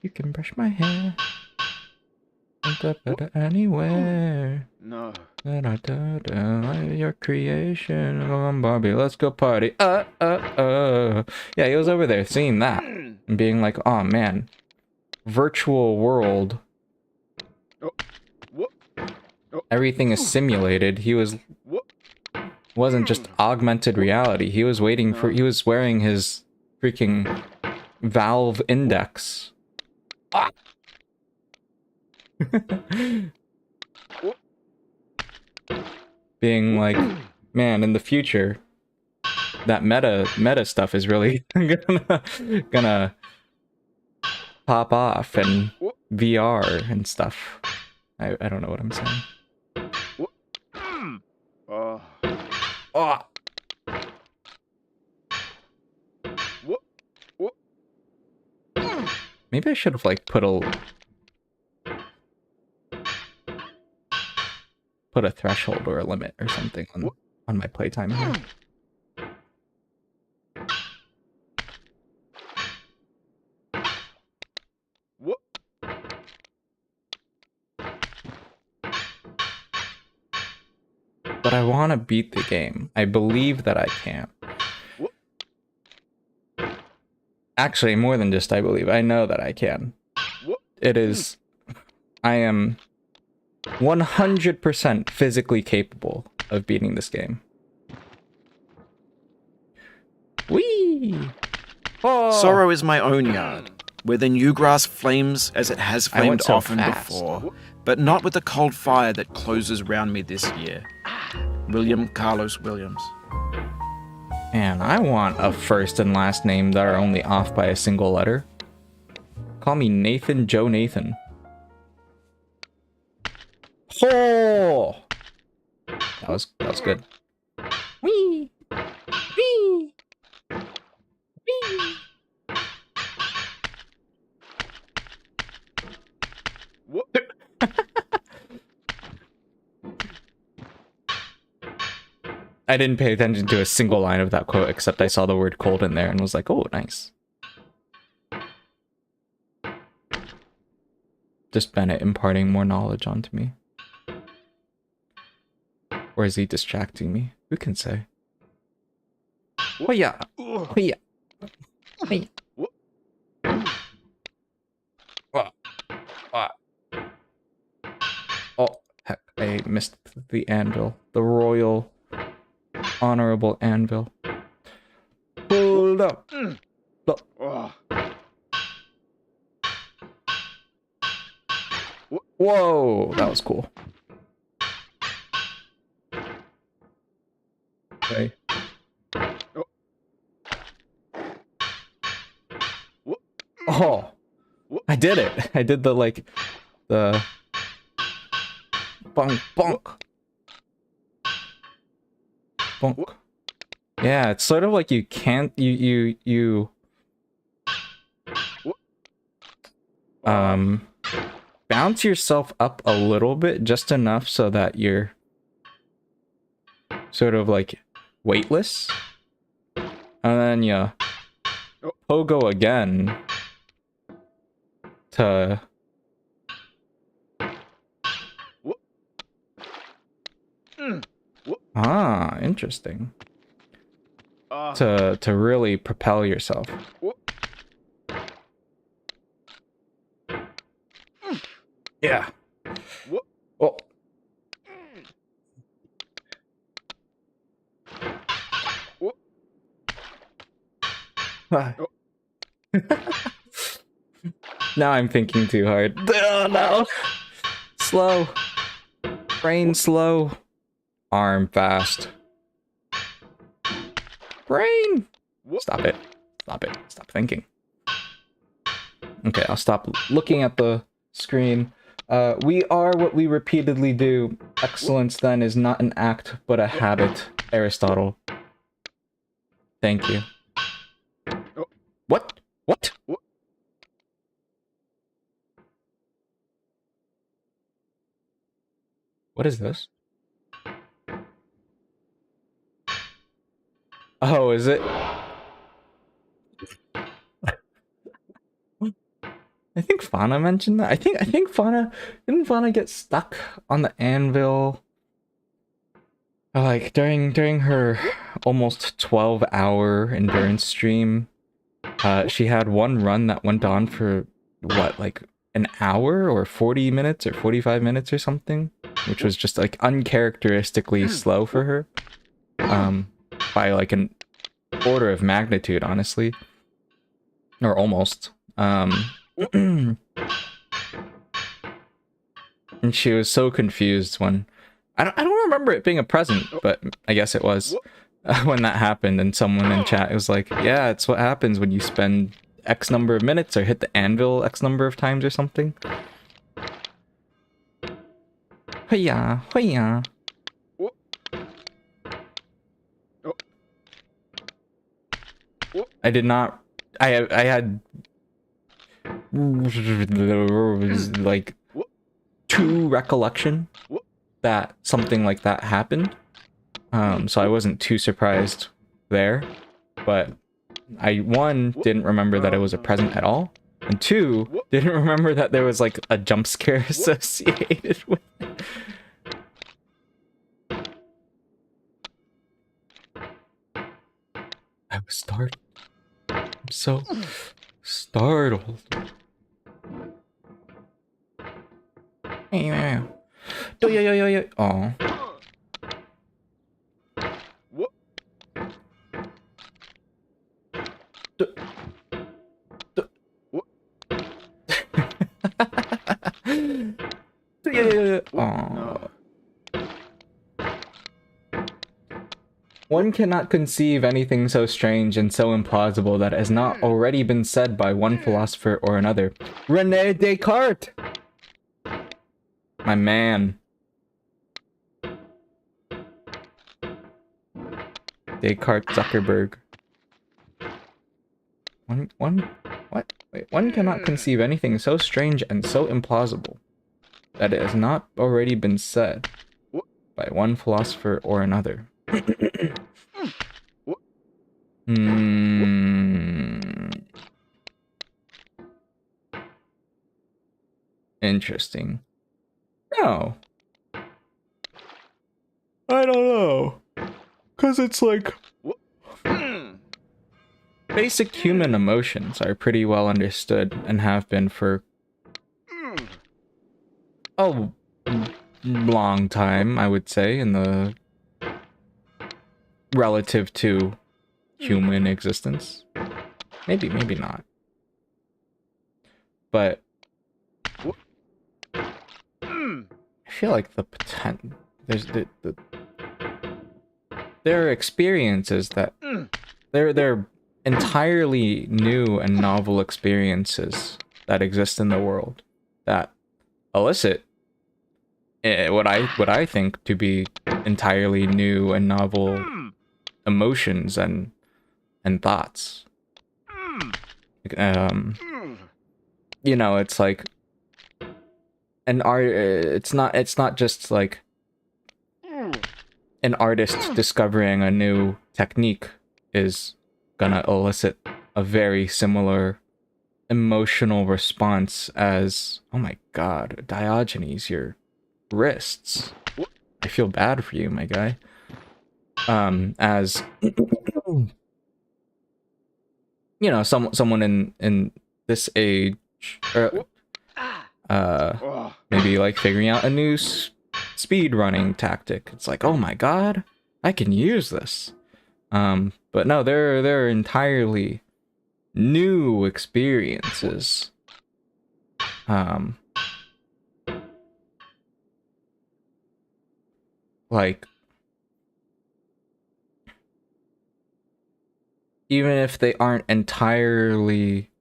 You can brush my hair. Anywhere. No. Your creation. Come on, Barbie, let's go party. Yeah, he was over there seeing that and being like, oh man, virtual world. Everything is simulated. He wasn't just augmented reality. He was waiting for. He was wearing his freaking Valve Index. Ah. Being like, man, in the future, that meta stuff is really gonna pop off, and VR and stuff. I don't know what I'm saying. Oh. Oh. Maybe I should have like put a threshold or a limit or something on my playtime here. But I want to beat the game. I believe that I can. Actually, more than just I believe. I know that I can. It is... I am 100% physically capable of beating this game. Whee! Oh! Sorrow is my own yard, where the new grass flames as it has I went flamed so often fast. before, but not with the cold fire that closes round me this year. William Carlos Williams. Man, I want a first and last name that are only off by a single letter. Call me Nathan Joe Nathan. Oh! That was good. Whee! Whee! Whee! I didn't pay attention to a single line of that quote, except I saw the word cold in there and was like, oh, nice. Just Bennett imparting more knowledge onto me. Or is he distracting me? Who can say? Oh yeah. Oh yeah. Oh yeah. Oh, heck. I missed the anvil. The royal... honorable anvil. Hold up. Whoa, that was cool. Okay. Oh, I did it. I did the like the bonk bonk. Bonk. Yeah, it's sort of like you can't you bounce yourself up a little bit, just enough so that you're sort of like weightless, and then you pogo again to interesting. To really propel yourself. Yeah. Oh. Now I'm thinking too hard. Oh no. Slow. Brain slow. Arm fast. Brain! Stop it. Stop it. Stop thinking. Okay, I'll stop looking at the screen. We are what we repeatedly do. Excellence, then, is not an act, but a habit. Aristotle. Thank you. What? What? What is this? Oh, is it? I think Fauna mentioned that. I think Fauna didn't Fauna get stuck on the anvil like during her almost 12-hour endurance stream. She had one run that went on for what, like an hour or 40 minutes or 45 minutes or something, which was just like uncharacteristically slow for her. By like an order of magnitude, honestly. Or almost. And she was so confused when I don't remember it being a present, but I guess it was when that happened, and someone in chat was like, yeah, it's what happens when you spend X number of minutes or hit the anvil X number of times or something. Hoya, hoya. I did not. I had like 2 recollection that something like that happened. So I wasn't too surprised there, but I, 1, didn't remember that it was a present at all, and 2, didn't remember that there was like a jump scare associated with it. I was startled. I'm so startled. Yeah. Yo. Oh. Oh. One cannot conceive anything so strange and so implausible that has not already been said by one philosopher or another. René Descartes! My man. Descartes Zuckerberg. One cannot conceive anything so strange and so implausible that it has not already been said by one philosopher or another. Interesting. No. I don't know. 'Cause it's like basic human emotions are pretty well understood and have been for a long time, I would say, in the relative to human existence. Maybe not. But I feel like the potential, there's there are experiences that they're entirely new and novel experiences that exist in the world that elicit what I think to be entirely new and novel emotions and thoughts. You know, it's like an art. It's not just like an artist discovering a new technique is gonna elicit a very similar emotional response as, oh my god, Diogenes, your wrists. I feel bad for you, my guy. As you know, someone in this age, maybe like figuring out a new speed running tactic. It's like, oh my god, I can use this. But no, they're entirely new experiences. Like, even if they aren't entirely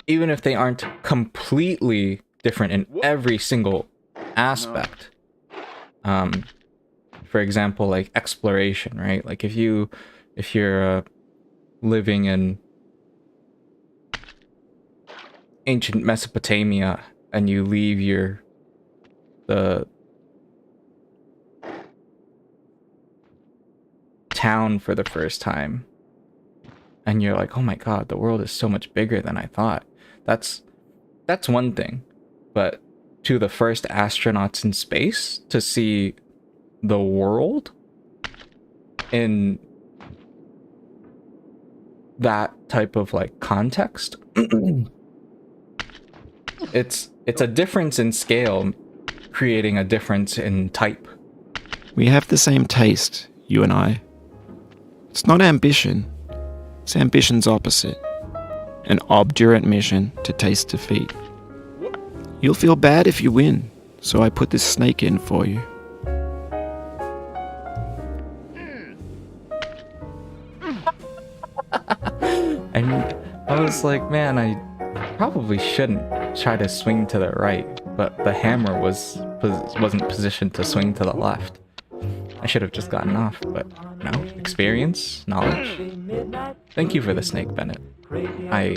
even if they aren't completely different in every single aspect. For example, like exploration, right? Like if you're living in ancient Mesopotamia and you leave the town for the first time, and you're like, oh my god, the world is so much bigger than I thought. That's one thing. But to the first astronauts in space, to see the world in that type of like context, it's a difference in scale creating a difference in type. We have the same taste, you and I. It's not ambition. It's ambition's opposite. An obdurate mission to taste defeat. You'll feel bad if you win, so I put this snake in for you. And I was like, man, I probably shouldn't try to swing to the right, but the hammer wasn't positioned to swing to the left. I should have just gotten off, but no, experience, knowledge. Thank you for the snake, Bennett. I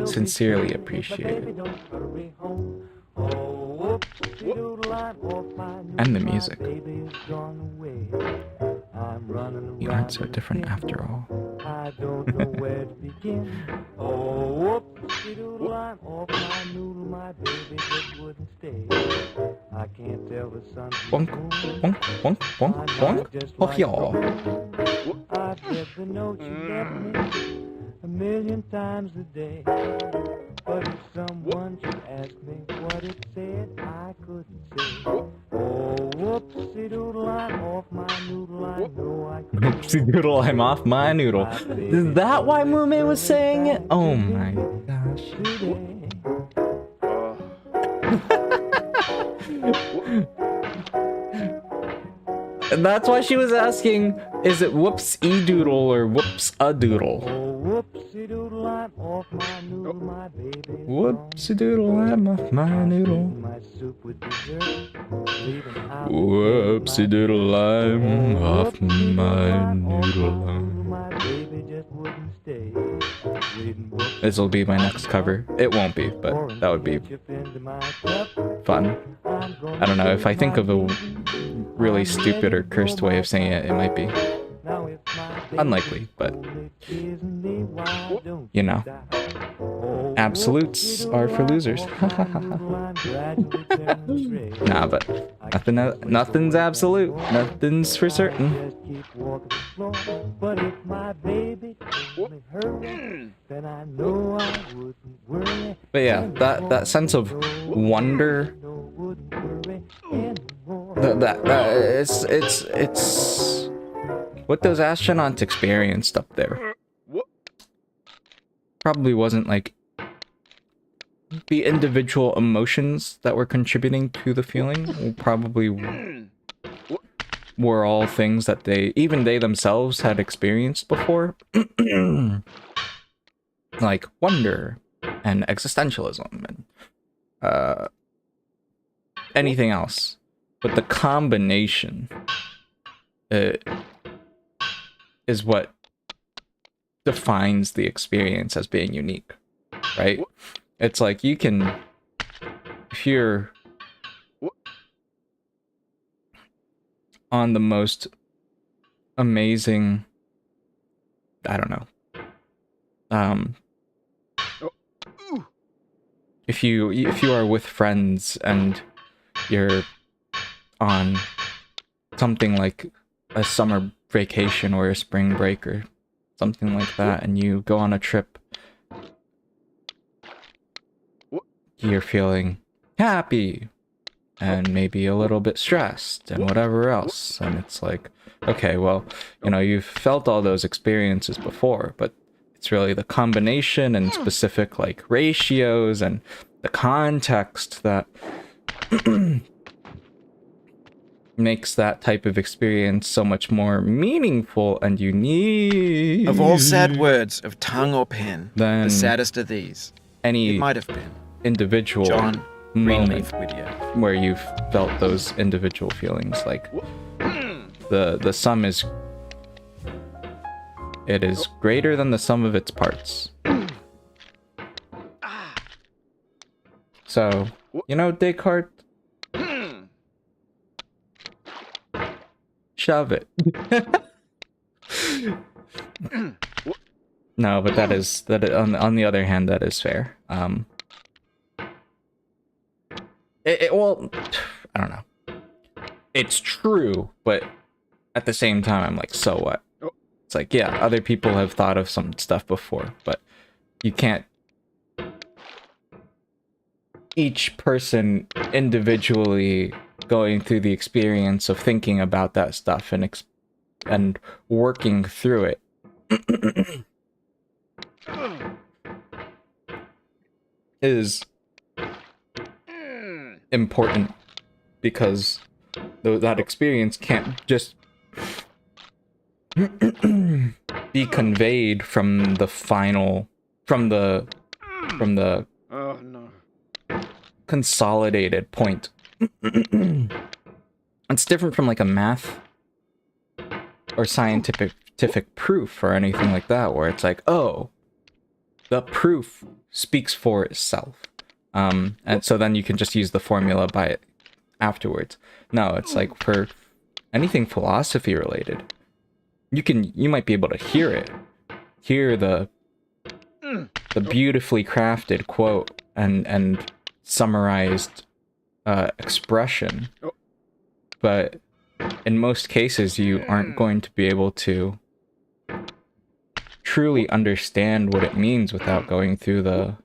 sincerely appreciate it. And the music. You aren't so different after all. I don't know where to begin. Oh, whoop-de-doodle, I'm off my noodle, my baby just wouldn't stay. I can't tell the sun from Bonk, the moon. bonk, bonk, bonk, bonk. Oh, y'all. I've read the note you left me 1,000,000 times a day. But if someone should ask me what it said, I couldn't say. Oh, whoopsie-doodle, I'm off my noodle, I know I couldn't. Oopsie doodle, I'm off my noodle. Is that why Mume was saying it? Oh my gosh. And that's why she was asking, is it whoops-e-doodle or whoops-a-doodle? Whoopsie-doodle, I'm off my noodle, my baby. Whoops-a-doodle, I'm off my noodle. My soup with dessert, leaving out Whoopsie-doodle, I'm off my noodle. my baby just wouldn't stay. Reading books, This'll be my next cover. It won't be, but that would be chip into my cup. fun. I'm gonna I don't know, if I think of a really stupid or cursed way of saying it, it might be now if my baby unlikely, but only kissing me, why don't you know, stop? Oh, absolutes are for losers. I'm gradually turning straight. Nah, but nothing's absolute. Nothing's for certain. Just keep walking the floor. But if my baby told me hurry, then I know I wouldn't worry. But yeah, that sense of wonder, No, wouldn't worry anymore. that it's what those astronauts experienced up there. Probably wasn't like the individual emotions that were contributing to the feeling. Probably were all things that even they themselves had experienced before. Like wonder and existentialism and anything else. But the combination is what defines the experience as being unique, right? It's like you can, if you're on the most amazing, I don't know, if you are with friends and you're on something like a summer vacation or a spring break or something like that, and you go on a trip, you're feeling happy and maybe a little bit stressed and whatever else, and it's like, okay, well, you know, you've felt all those experiences before, but it's really the combination and specific like ratios and the context that makes that type of experience so much more meaningful and unique. Of all sad words of tongue or pen, Then the saddest of these, any it might have been individual John moment Greenleaf Whittier. where you've felt those individual feelings, like the sum is, it is greater than the sum of its parts. So, you know, Descartes, shove it. No, but on the other hand, that is fair. Well, I don't know. It's true, but at the same time, I'm like, so what? It's like, yeah, other people have thought of some stuff before, but you can't. Each person individually going through the experience of thinking about that stuff and working through it is important, because that experience can't just be conveyed from the Oh no. consolidated point. It's different from like a math or scientific proof or anything like that, where it's like, oh, the proof speaks for itself. And so then you can just use the formula by it afterwards. No, it's like for anything philosophy related, you might be able to hear the beautifully crafted quote and summarized expression, but in most cases you aren't going to be able to truly understand what it means without going through the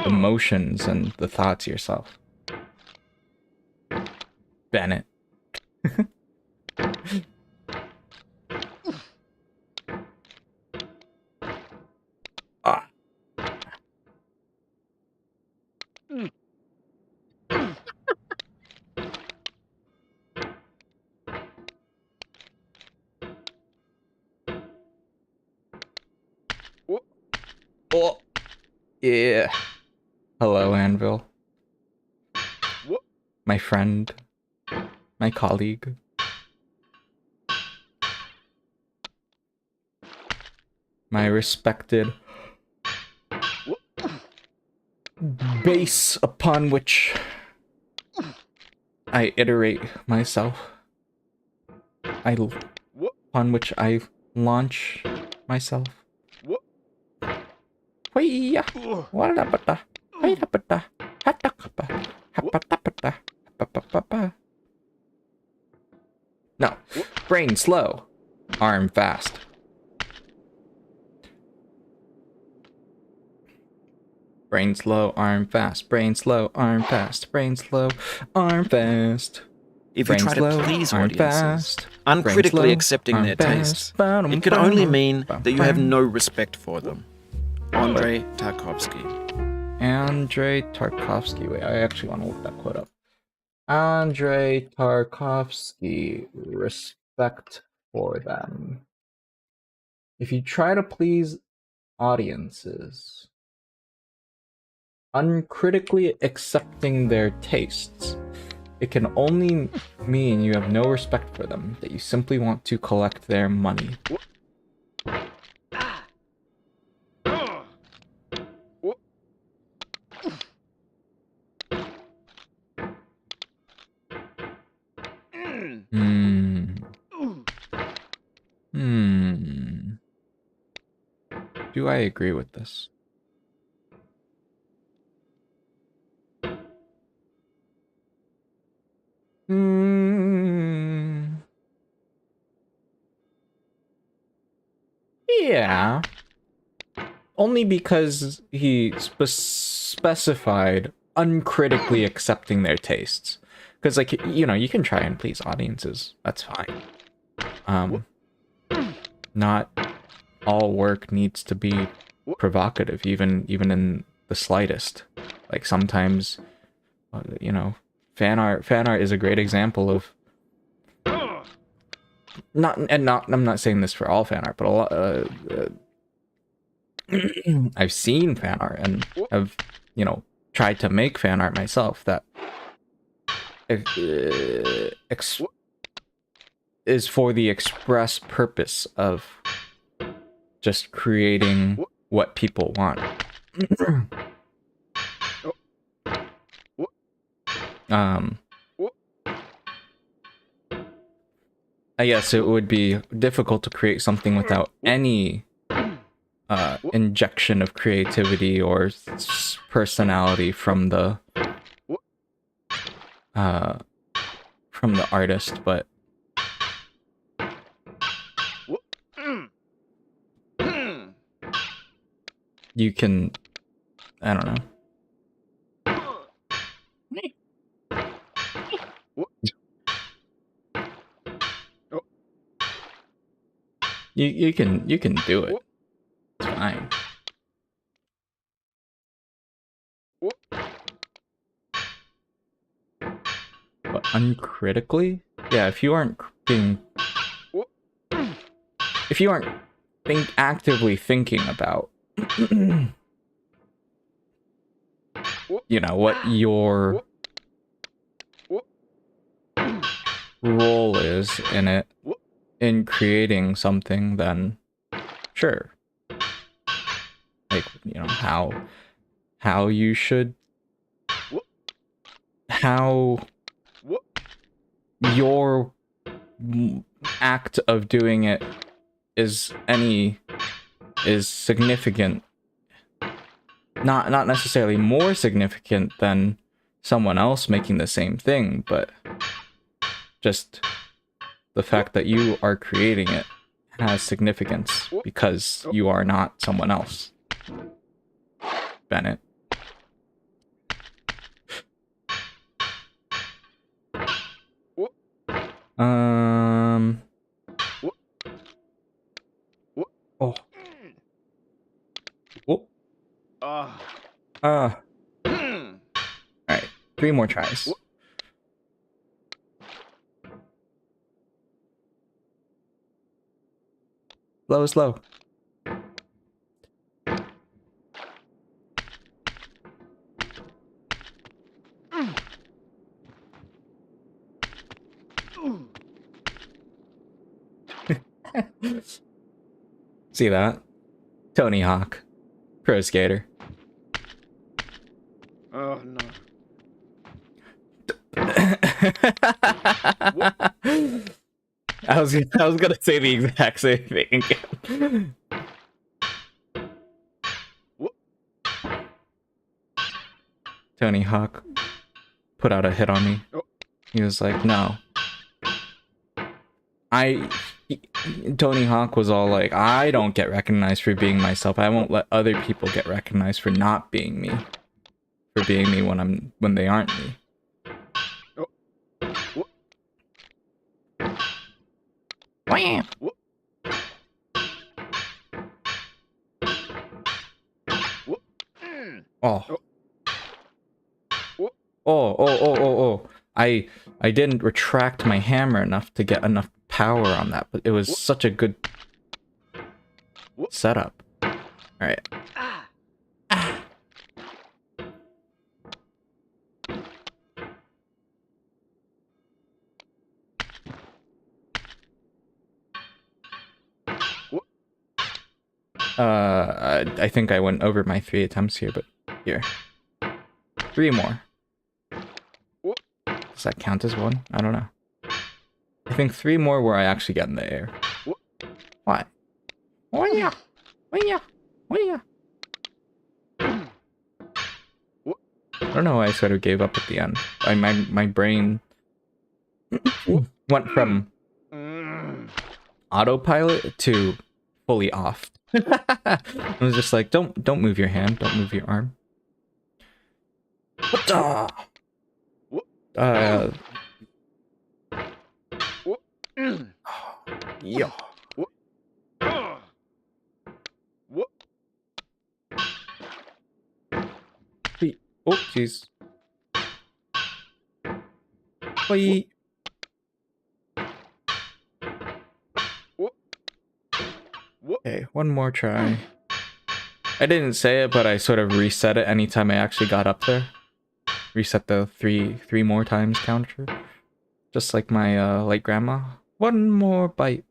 emotions and the thoughts yourself. Bennett. Ah. Oh. Yeah. Hello, Anvil. My friend. My colleague. My respected base upon which I iterate myself. Upon which I launch myself. No, brain slow, arm fast. Brain slow, arm fast. Brain slow, arm fast. Brain slow, arm fast. If you try to please audiences, uncritically accepting their tastes, it can only mean that you have no respect for them. Andrei Tarkovsky. Andrei Tarkovsky. Wait, I actually want to look that quote up. Andrei Tarkovsky. Respect for them. If you try to please audiences, uncritically accepting their tastes, it can only mean you have no respect for them, that you simply want to collect their money. Do I agree with this? Yeah. Only because he specified uncritically accepting their tastes. Because, like, you know, you can try and please audiences. That's fine. Not all work needs to be provocative, even in the slightest. Like, sometimes, you know, fan art is a great example of I'm not saying this for all fan art, but a lot I've seen fan art and have, you know, tried to make fan art myself that is for the express purpose of just creating what people want. I guess it would be difficult to create something without any injection of creativity or personality from the artist, but you can, I don't know. You can do it. It's fine. But uncritically? Yeah, if you aren't actively thinking about you know, what your role is in it, in creating something, then sure. Like, you know, how you should, how your act of doing it is significant, not necessarily more significant than someone else making the same thing, but just the fact that you are creating it has significance because you are not someone else. Bennett. Oh. Oh. Alright, 3 more tries. Slow. See that? Tony Hawk. Pro skater. Oh no. I was gonna say the exact same thing. Tony Hawk put out a hit on me. He was like, no. Tony Hawk was all like, I don't get recognized for being myself. I won't let other people get recognized for not being me. For being me when they aren't me. Wham! Oh. Oh. I didn't retract my hammer enough to get enough power on that, but it was such a good setup. Alright. I think I went over my 3 attempts here, but here. 3 more. Does that count as 1? I don't know. I think 3 more where I actually get in the air. Why? Oh yeah! I don't know why I sort of gave up at the end. My brain went from autopilot to fully off. I was just like, don't move your hand, don't move your arm. Yeah. Oh, jeez. Bye. Okay, 1 more try. I didn't say it, but I sort of reset it anytime I actually got up there. Reset the three more times counter. Just like my late grandma. 1 more bite.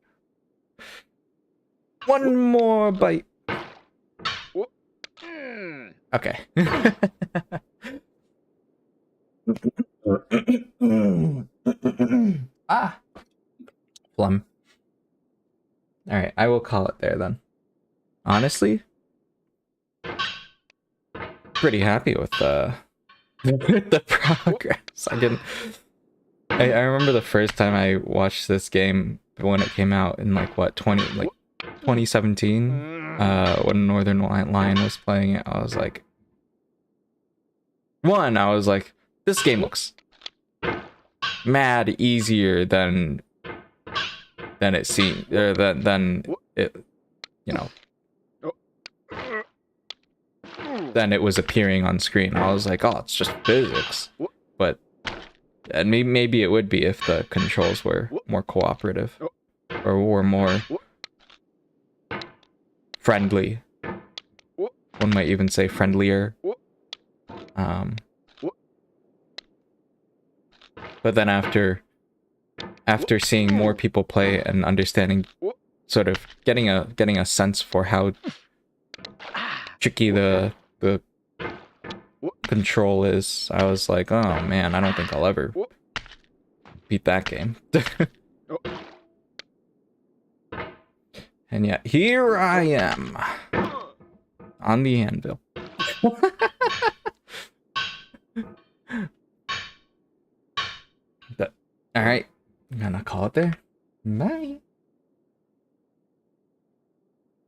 1 more bite. Okay. Ah, phlegm. All right, I will call it there then. Honestly, pretty happy with the with the progress. I remember the first time I watched this game when it came out in like what 2017. When Northern Lion was playing it, I was like, this game looks mad easier than it seemed, or than it, you know, than it was appearing on screen. I was like, oh, it's just physics. But and maybe it would be if the controls were more cooperative or were more friendly. One might even say friendlier. But then after seeing more people play and understanding, sort of getting a sense for how tricky the control is, I was like, oh man, I don't think I'll ever beat that game. And yet here I am on the anvil. But, all right, I'm gonna call it there. Bye.